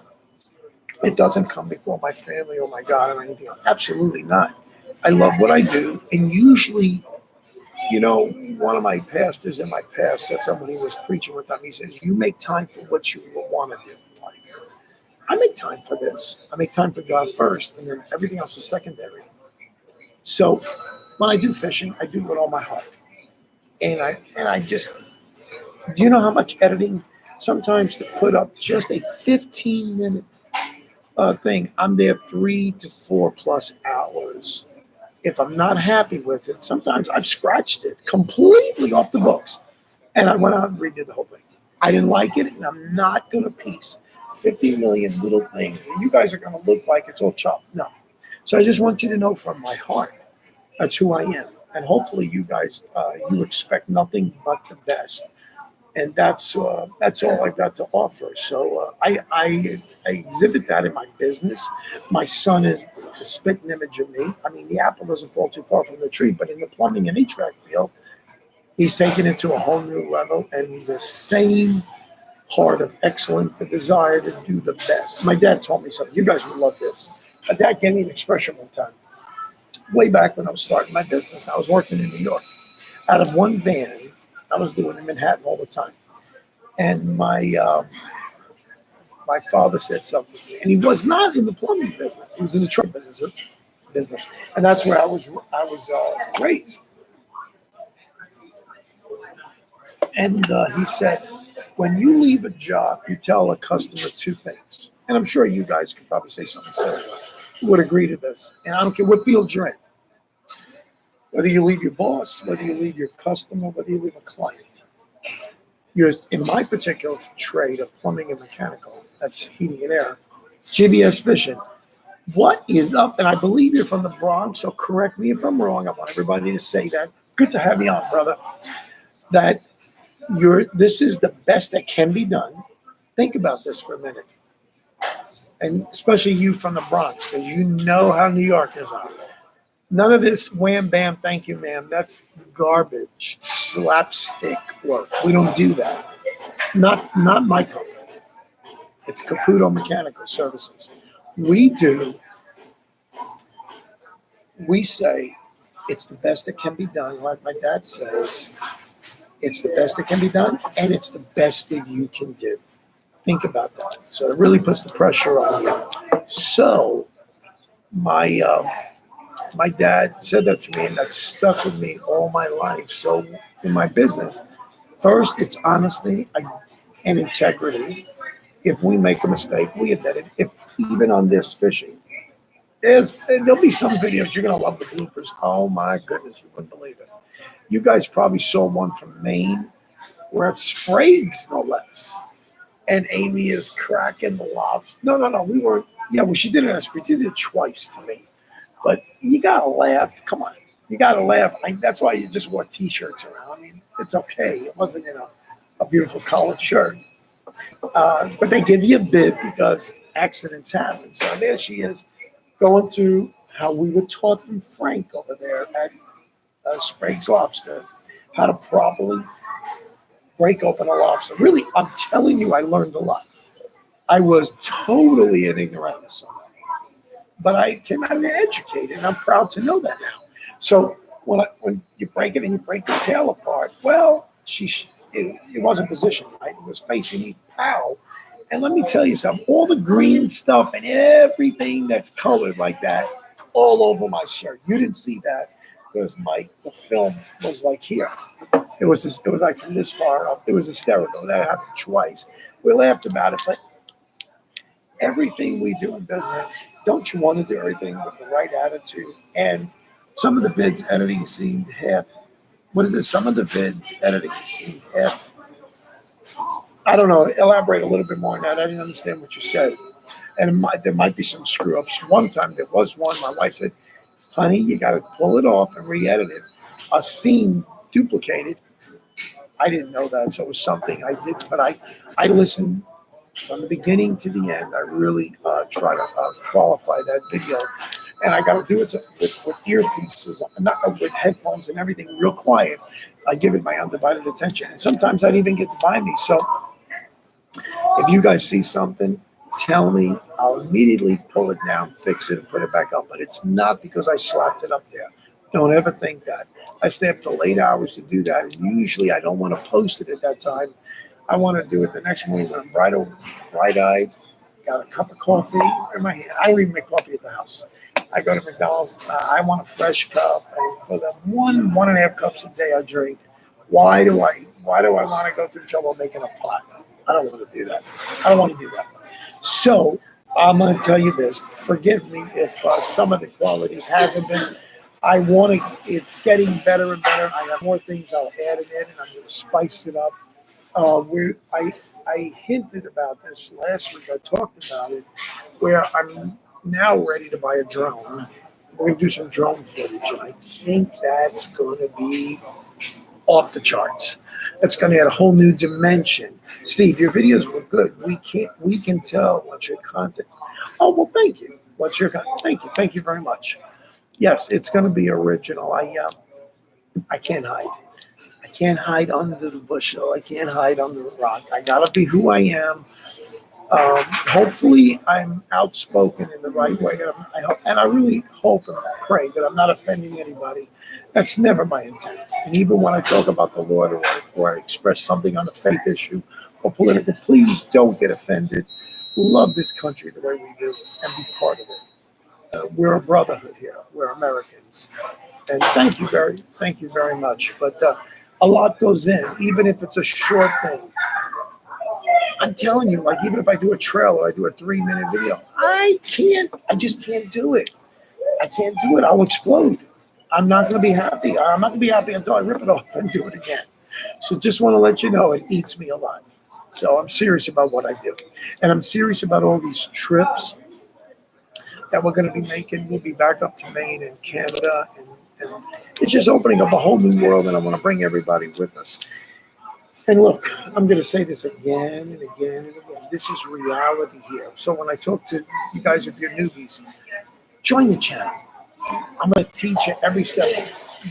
It doesn't come before my family or my God or anything else. Absolutely not. I love what I do, and usually, one of my pastors in my past said something when he was preaching one time. He says, "You make time for what you want to do in life." I make time for this. I make time for God first, and then everything else is secondary. So when I do fishing, I do it with all my heart. And I just, do you know how much editing sometimes to put up just a 15-minute thing? I'm there 3 to 4 plus hours. If I'm not happy with it, sometimes I've scratched it completely off the books, and I went out and redid the whole thing. I didn't like it, and I'm not going to piece 50 million little things, and you guys are going to look like it's all chopped. No. So I just want you to know from my heart, that's who I am. And hopefully you guys, you expect nothing but the best. And that's all I've got to offer. So I exhibit that in my business. My son is the spitting image of me. I mean, the apple doesn't fall too far from the tree, but in the plumbing and HVAC field, he's taken it to a whole new level, and the same heart of excellence, the desire to do the best. My dad told me something. You guys would love this. My dad gave me an expression one time. Way back when I was starting my business, I was working in New York. Out of one van, I was doing in Manhattan all the time. And my father said something to me, and he was not in the plumbing business. He was in the truck business, and that's where I was raised. And he said, when you leave a job, you tell a customer 2 things. And I'm sure you guys could probably say something similar. would agree to this. And I don't care what field you're in. Whether you leave your boss, whether you leave your customer, whether you leave a client. You're, in my particular trade of plumbing and mechanical, that's heating and air, GVS Fishing. What is up? And I believe you're from the Bronx, so correct me if I'm wrong. I want everybody to say that. Good to have you on, brother. That this is the best that can be done. Think about this for a minute. And especially you from the Bronx, because you know how New York is on. None of this wham bam, thank you, ma'am. That's garbage, slapstick work. We don't do that. Not my company. It's Caputo Mechanical Services. We say it's the best that can be done. Like my dad says, it's the best that can be done, and it's the best that you can do. Think about that. So it really puts the pressure on you. So my dad said that to me, and that stuck with me all my life. So in my business, first it's honesty and integrity. If we make a mistake, we admit it. If even on this fishing, there'll be some videos you're gonna love the bloopers. Oh my goodness, you wouldn't believe it. You guys probably saw one from Maine. We're at Sprague's, no less. And Amy is cracking the lobster. No. We weren't. Yeah, well, she did it. She did it twice to me. But you gotta laugh. Come on, you gotta laugh. That's why you just wore t-shirts around. I mean, it's okay. It wasn't in a beautiful collared shirt. But they give you a bib because accidents happen. So there she is, going through how we were taught from Frank over there at Sprague's Lobster, how to properly break open a lobster. Really, I'm telling you, I learned a lot. I was totally an ignoramus on that, but I came out educated, and I'm proud to know that now. So when you break it and you break the tail apart, well, it wasn't positioned right. It was facing me, pow. And let me tell you something, all the green stuff and everything that's colored like that all over my shirt. You didn't see that because the film was like here. It was like from this far up. It was hysterical. That happened twice. We laughed about it, but everything we do in business, don't you want to do everything with the right attitude? And some of the vids editing seemed half. What is it? Some of the vids editing seemed half. I don't know. Elaborate a little bit more on that. I didn't understand what you said. And there might be some screw ups. One time there was one. My wife said, "Honey, you got to pull it off and re-edit it." A scene duplicated. I didn't know that, so it was something I did. But I listened from the beginning to the end. I really try to qualify that video, and I got to do it with earpieces, not with headphones and everything, real quiet. I give it my undivided attention, and sometimes that even gets by me. So if you guys see something, tell me. I'll immediately pull it down, fix it, and put it back up. But it's not because I slapped it up there. Don't ever think that. I stay up till late hours to do that, and usually I don't want to post it at that time. I want to do it the next morning when I'm bright-eyed, got a cup of coffee in my hand. I don't even make coffee at the house. I go to McDonald's. I want a fresh cup, and for the 1.5 cups a day I drink, why do I want to go through the trouble of making a pot? I don't want to do that. I don't want to do that. So I'm going to tell you this. Forgive me if some of the quality hasn't been. I want to. It's getting better and better. I have more things I'll add it in, and I'm going to spice it up. I hinted about this last week. I talked about it, where I'm now ready to buy a drone. We're going to do some drone footage, and I think that's going to be off the charts. That's going to add a whole new dimension. Steve, your videos were good. We can tell what's your content. Oh well, thank you. What's your content? Thank you very much. Yes, it's going to be original. I can't hide. I can't hide under the bushel. I can't hide under the rock. I gotta be who I am. Hopefully, I'm outspoken in the right way, and I really hope and pray that I'm not offending anybody. That's never my intent. And even when I talk about the Lord or I express something on a faith issue or political, please don't get offended. Love this country the way we do and be part of it. We're a brotherhood here. We're Americans, and thank you very much. But a lot goes in, even if it's a short thing. I'm telling you, like even if I do a trailer, I do a 3 minute video, I just can't do it. I can't do it. I'll explode. I'm not going to be happy. I'm not going to be happy until I rip it off and do it again. So just want to let you know it eats me alive. So I'm serious about what I do. And I'm serious about all these trips that we're going to be making. We'll be back up to Maine and Canada. And it's just opening up a whole new world. And I want to bring everybody with us. And look, I'm going to say this again and again and again. This is reality here. So when I talk to you guys, if you're newbies, join the channel. I'm going to teach you every step.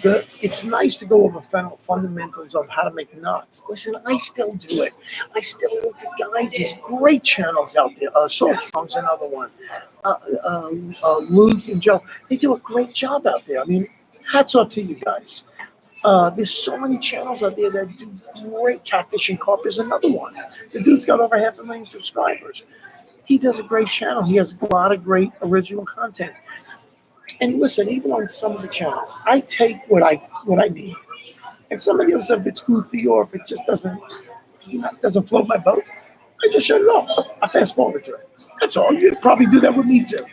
It's nice to go over fundamentals of how to make knots. Listen, I still do it. I still look at guys. There's great channels out there. Salt Strong's another one. Luke and Joe, they do a great job out there. I mean, hats off to you guys. There's so many channels out there that do great. Catfishing Carp is another one. The dude's got over 500,000 subscribers. He does a great channel. He has a lot of great original content. And listen, even on some of the channels, I take what I need. And some of the other stuff, if it's goofy or if it just doesn't float my boat, I just shut it off. I fast forward to it. That's all. You'd probably do that with me too.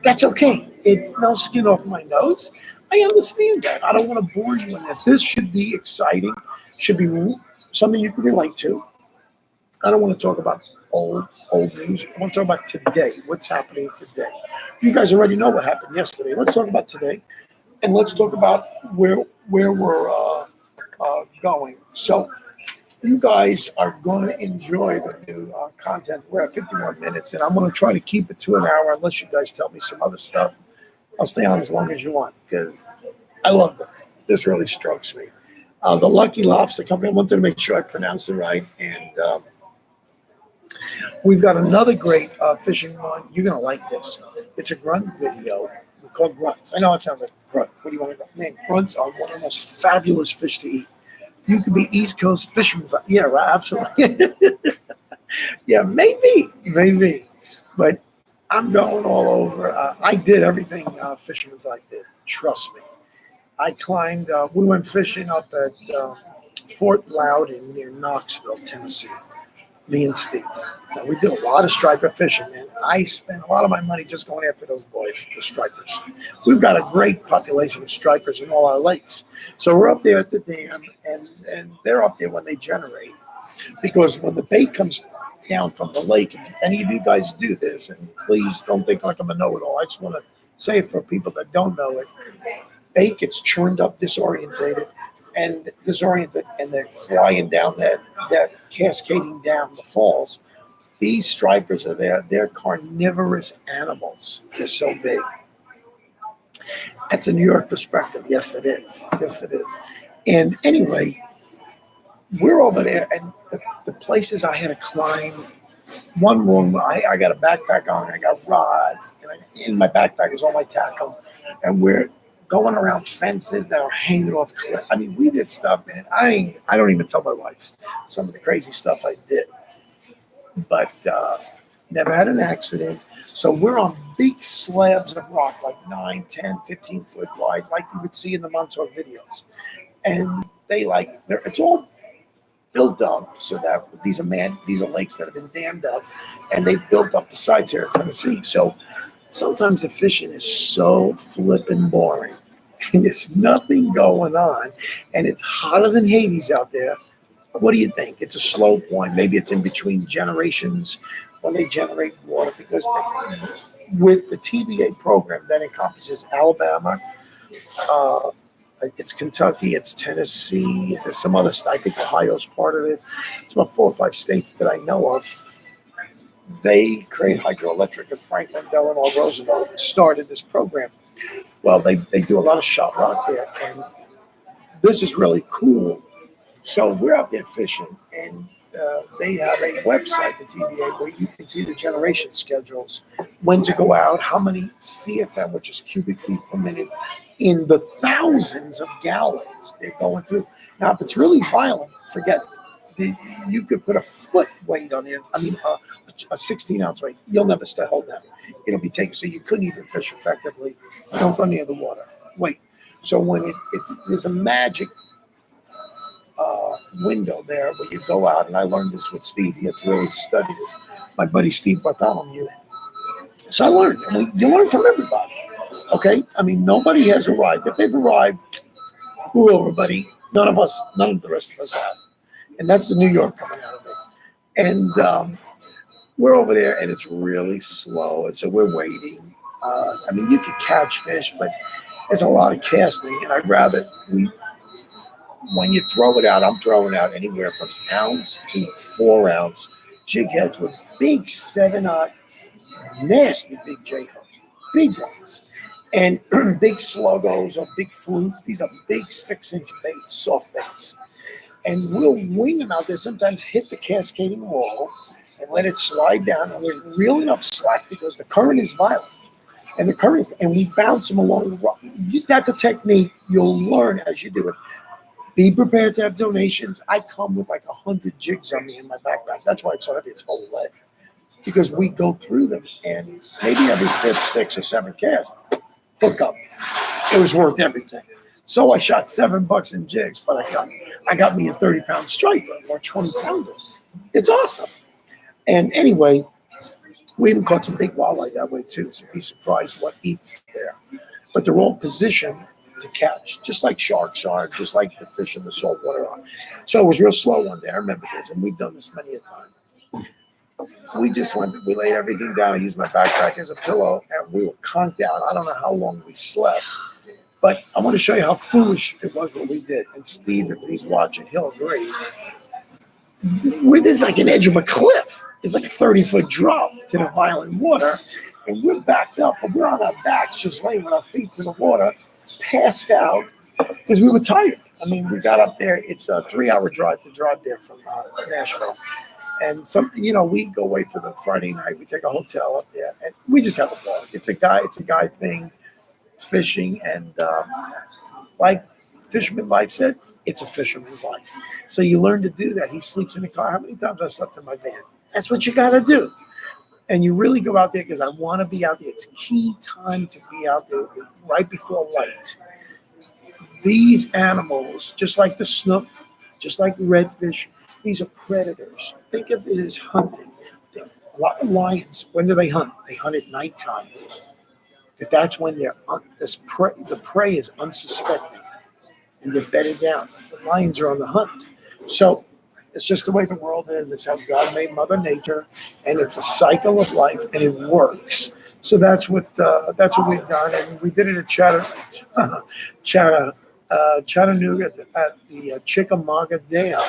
That's okay. It's no skin off my nose. I understand that. I don't want to bore you in this. This should be exciting. Should be something you can relate to. I don't want to talk about old news. I want to talk about today. What's happening today? You guys already know what happened yesterday. Let's talk about today, and let's talk about where we're going. So, you guys are going to enjoy the new content. We're at 51 minutes, and I'm going to try to keep it to an hour unless you guys tell me some other stuff. I'll stay on as long as you want because I love this. This really strokes me. The Lucky Lobster Company, I wanted to make sure I pronounced it right, and we've got another great fishing one. You're going to like this. It's a grunt video. We call grunts. I know it sounds like grunt. What do you want to go? Man, grunts are one of the most fabulous fish to eat. You could be East Coast fishermen. Yeah, right, absolutely. Yeah, maybe. But I'm going all over. I did everything fishermen's I did. Trust me. I climbed. We went fishing up at Fort Loudon near Knoxville, Tennessee. Me and Steve. Now, we did a lot of striper fishing, man. I spent a lot of my money just going after those boys, the stripers. We've got a great population of stripers in all our lakes. So we're up there at the dam, and they're up there when they generate. Because when the bait comes down from the lake, if any of you guys do this, and please don't think like I'm a know-it-all. I just want to say it for people that don't know it. Bait gets churned up, disoriented, and they're flying down that cascading down the falls. These stripers are there. They're carnivorous animals. They're so big. That's a New York perspective. Yes, it is. Yes, it is. And anyway, we're over there, and the places I had to climb. One room, I got a backpack on. I got rods, and in my backpack is all my tackle, and we're going around fences that are hanging off cliff. I mean, we did stuff, man. I don't even tell my wife some of the crazy stuff I did. But never had an accident. So we're on big slabs of rock, like 9, 10, 15 foot wide, like you would see in the MONTAUK videos. And it's all built up so that these are lakes that have been dammed up, and they built up the sides here in Tennessee. So sometimes the fishing is so flippin' boring, and there's nothing going on, and it's hotter than Hades out there. What do you think? It's a slow point. Maybe it's in between generations when they generate water, because with the TVA program that encompasses Alabama, it's Kentucky, it's Tennessee, there's some other stuff. I think Ohio's part of it. It's about 4 or 5 states that I know of. They create hydroelectric, and Franklin Delano Roosevelt started this program. Well, they do a lot of shot rock there, and this is really cool. So we're out there fishing, and they have a website, the TVA, where you can see the generation schedules, when to go out, how many CFM, which is cubic feet per minute, in the thousands of gallons they're going through. Now, if it's really violent, forget it. You could put a foot weight on it. I mean, a 16-ounce weight. You'll never stay hold down. It'll be taken. So you couldn't even fish effectively. Don't go near the water. Wait. So when there's a magic window there where you go out, and I learned this with Steve. You have to really study this. My buddy Steve Bartholomew. So I learned, and you learn from everybody. Okay, I mean nobody has arrived. If they've arrived, who over, buddy? None of the rest of us have, and that's the New York coming out of me. And we're over there, and it's really slow, and so we're waiting. I mean, you could catch fish, but there's a lot of casting, and I'd rather when you throw it out, I'm throwing out anywhere from ounce to 4 ounce jig heads with big 7-aught, nasty big J hooks, big ones, and big sluggos or big flukes. These are big 6-inch baits, soft baits, and we'll wing them out there. Sometimes hit the cascading wall and let it slide down, and we're reeling up slack because the current is violent, and we bounce them along the rock. That's a technique you'll learn as you do it. Be prepared to have donations. I come with like 100 jigs on me in my backpack. That's why it's so heavy. It's full of lead. Because we go through them, and maybe every fifth, sixth, or seventh cast, hook up. It was worth everything. So I shot $7 in jigs, but I got me a 30-pound striper or 20-pounder. It's awesome. And anyway, we even caught some big walleye that way too. So you'd be surprised what eats there. But they're all positioned to catch, just like sharks are, just like the fish in the saltwater are. So it was real slow one day. I remember this, and we've done this many a time. We laid everything down. I used my backpack as a pillow, and we were conked out. I don't know how long we slept, but I want to show you how foolish it was what we did. And Steve, if he's watching, he'll agree. This is like an edge of a cliff. It's like a 30-foot drop to the violent water, and we're backed up, but we're on our backs, just laying with our feet to the water, passed out because we were tired. I mean, we got up there. It's a 3-hour drive there from Nashville. And we go wait for the Friday night. We take a hotel up there, and we just have a ball. It's a guy thing, fishing, and like Fisherman Life said, it's a fisherman's life. So you learn to do that. He sleeps in the car. How many times I slept in my van? That's what you got to do. And you really go out there because I want to be out there. It's key time to be out there right before light. These animals, just like the snook, just like redfish, these are predators. Think of it as hunting. A lot of lions, when do they hunt? They hunt at nighttime. Because that's when the prey is unsuspecting. And they're bedded down. The lions are on the hunt. So it's just the way the world is. It's how God made Mother Nature, and it's a cycle of life, and it works. So that's what we've done, and we did it at Chattanooga at the Chickamauga Dam.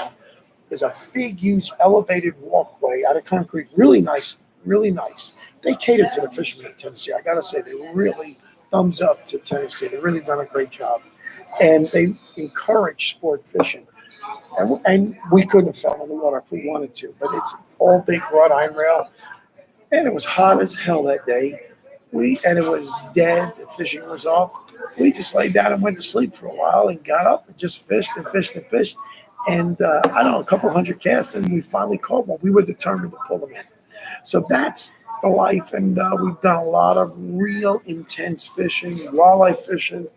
There's a big, huge, elevated walkway out of concrete. Really nice, really nice. They cater to the fishermen in Tennessee. I gotta say, they really thumbs up to Tennessee. They've really done a great job, and they encourage sport fishing. And we couldn't have fell in the water if we wanted to, but it's all big wrought iron rail, and it was hot as hell that day. And it was dead. The fishing was off. We just laid down and went to sleep for a while, and got up and just fished and fished and fished. And I don't know, a couple hundred casts, and we finally caught one. We were determined to pull them in. So that's the life, and we've done a lot of real intense fishing, walleye fishing.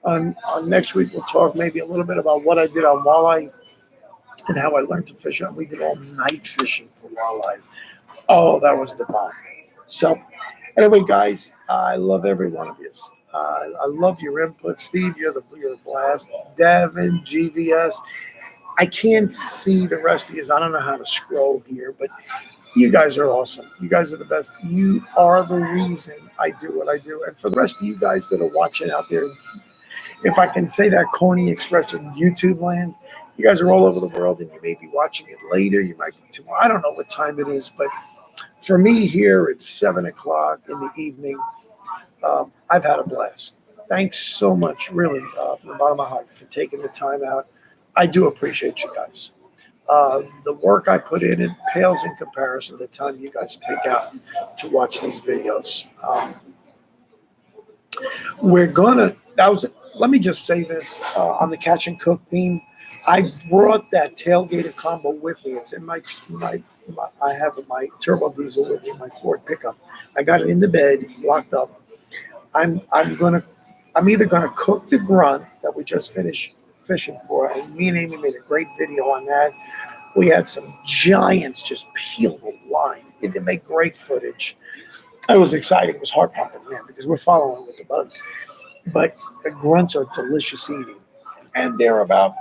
On next week, we'll talk maybe a little bit about what I did on walleye and how I learned to fish on. We did all night fishing for walleye. Oh, that was the bomb. So anyway, guys, I love every one of you. I love your input. Steve, you're a blast. Devin, GVS. I can't see the rest of you. I don't know how to scroll here, but you guys are awesome. You guys are the best. You are the reason I do what I do. And for the rest of you guys that are watching out there, if I can say that corny expression, YouTube land, you guys are all over the world, and you may be watching it later. You might be tomorrow. I don't know what time it is, but for me here, it's 7 o'clock in the evening. I've had a blast. Thanks so much, really, from the bottom of my heart, for taking the time out. I do appreciate you guys. The work I put in, it pales in comparison to the time you guys take out to watch these videos. Let me just say this, on the catch and cook theme, I brought that tailgater combo with me. It's in I have my turbo diesel with me, my Ford pickup. I got it in the bed, locked up. I'm either gonna cook the grunt that we just finished fishing for. And me and Amy made a great video on that. We had some giants just peel the line. It did make great footage. It was exciting. It was heart pumping, man, because we're following with the bug. But the grunts are delicious eating. And they're about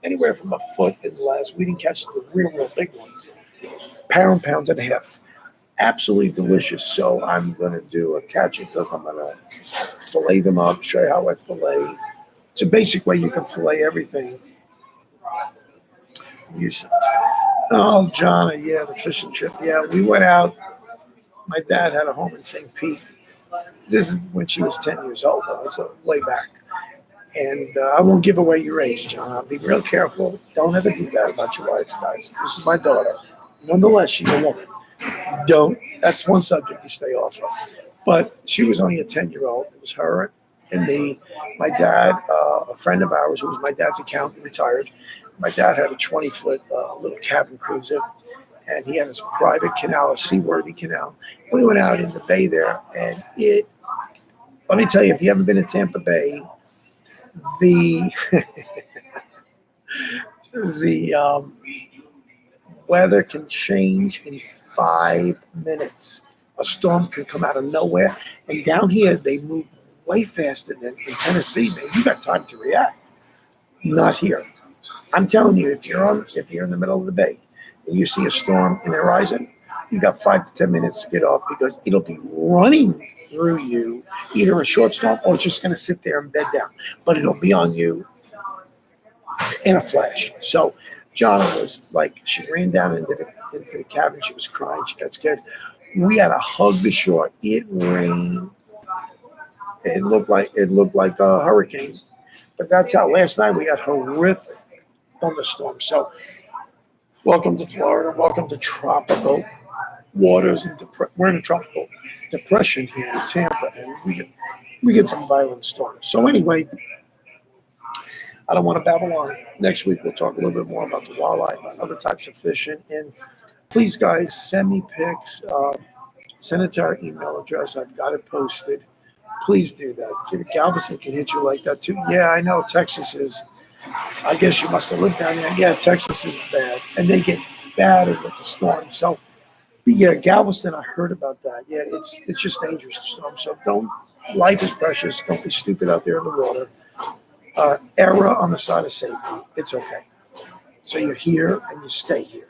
anywhere from a foot and less. We didn't catch the real big ones. Pounds and a half. Absolutely delicious. So I'm going to do a catch and cook. I'm going to fillet them up, show you how I fillet. It's a basic way you can fillet everything. Oh, John, yeah, the fishing trip. Yeah, we went out. My dad had a home in St. Pete. This is when she was 10 years old, so way back. And I won't give away your age, John. I'll be real careful. Don't ever do that about your wife, guys. This is my daughter. Nonetheless, she's a woman. Don't. That's one subject you stay off of. But she was only a 10-year-old. It was her and me. My dad, a friend of ours who was my dad's accountant, retired. My dad had a 20-foot little cabin cruiser, and he had his private canal, a seaworthy canal. We went out in the bay there, and let me tell you, if you haven't been in Tampa Bay, the the weather can change in 5 minutes. A storm can come out of nowhere, and down here they move way faster than in Tennessee. Man, you got time to react. Not here. I'm telling you, if you're in the middle of the bay and you see a storm in the horizon, you got 5 to 10 minutes to get off because it'll be running through you, either a short storm or it's just going to sit there and bed down. But it'll be on you in a flash. So John was like, she ran down into the cabin. She was crying. She got scared. We had to hug the shore. It rained. It looked like a hurricane. But that's how last night we had horrific thunderstorms. So welcome to Florida. Welcome to tropical waters. And we're in a tropical depression here in Tampa, and we get some violent storms. So anyway, I don't want to babble on. Next week we'll talk a little bit more about the walleye and other types of fishing. And please, guys, send me pics. Send it to our email address. I've got it posted. Please do that. Galveston can hit you like that too. Yeah, I know Texas is. I guess you must have lived down there. Yeah, Texas is bad, and they get battered with the storm. So, yeah, Galveston, I heard about that. Yeah, it's just dangerous to storm. So don't. Life is precious. Don't be stupid out there in the water. Error on the side of safety. It's okay. So you're here and you stay here.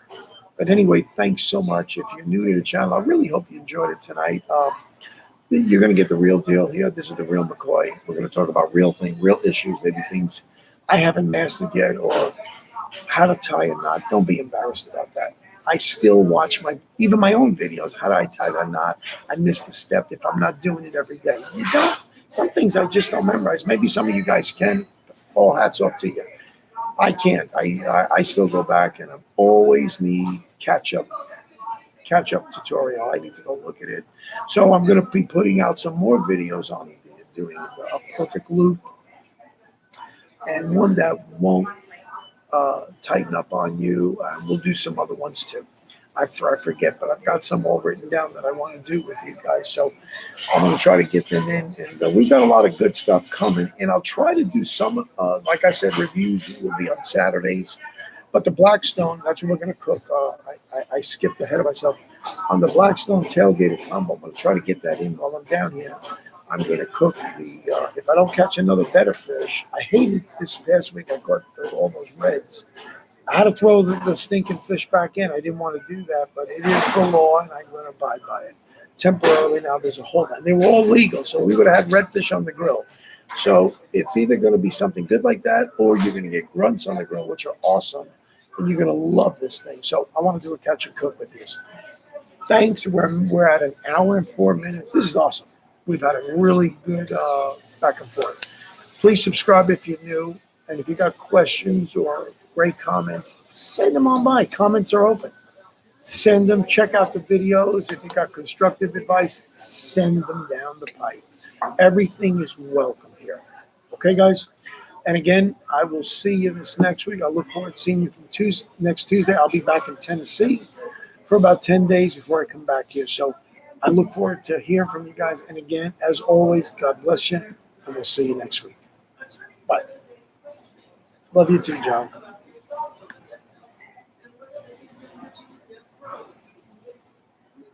But anyway, thanks so much. If you're new to the channel, I really hope you enjoyed it tonight. You're going to get the real deal here. This is the real McCoy. We're going to talk about real things, real issues, maybe things I haven't mastered yet, or how to tie a knot. Don't be embarrassed about that. I still watch even my own videos. How do I tie that knot? I miss the step if I'm not doing it every day. You don't. Some things I just don't memorize. Maybe some of you guys can. All hats off to you. I can't. I still go back, and I always need catch up tutorial. I need to go look at it. So I'm going to be putting out some more videos on doing a perfect loop, and one that won't tighten up on you. We'll do some other ones too. I forget, but I've got some all written down that I want to do with you guys. So I'm going to try to get them in. And we've got a lot of good stuff coming. And I'll try to do some, like I said, reviews will be on Saturdays. But the Blackstone, that's what we're going to cook. I skipped ahead of myself. On the Blackstone tailgated combo, I'm going to try to get that in while I'm down here. I'm going to cook if I don't catch another better fish. I hated this past week. I caught all those reds. I had to throw the stinking fish back in. I didn't want to do that, but it is the law, and I'm going to abide by it. Temporarily now, there's a hold on. They were all legal, so we would have had redfish on the grill. So it's either going to be something good like that, or you're going to get grunts on the grill, which are awesome, and you're going to love this thing. So I want to do a catch and cook with this. Thanks. We're at an hour and 4 minutes. This is awesome. We've had a really good back and forth. Please subscribe if you're new, and if you got questions or great comments, send them on by. Comments are open. Send them. Check out the videos. If you got constructive advice, send them down the pipe. Everything is welcome here. Okay, guys? And again, I will see you this next week. I look forward to seeing you from next Tuesday. I'll be back in Tennessee for about 10 days before I come back here. So I look forward to hearing from you guys. And again, as always, God bless you, and we'll see you next week. Bye. Love you too, John.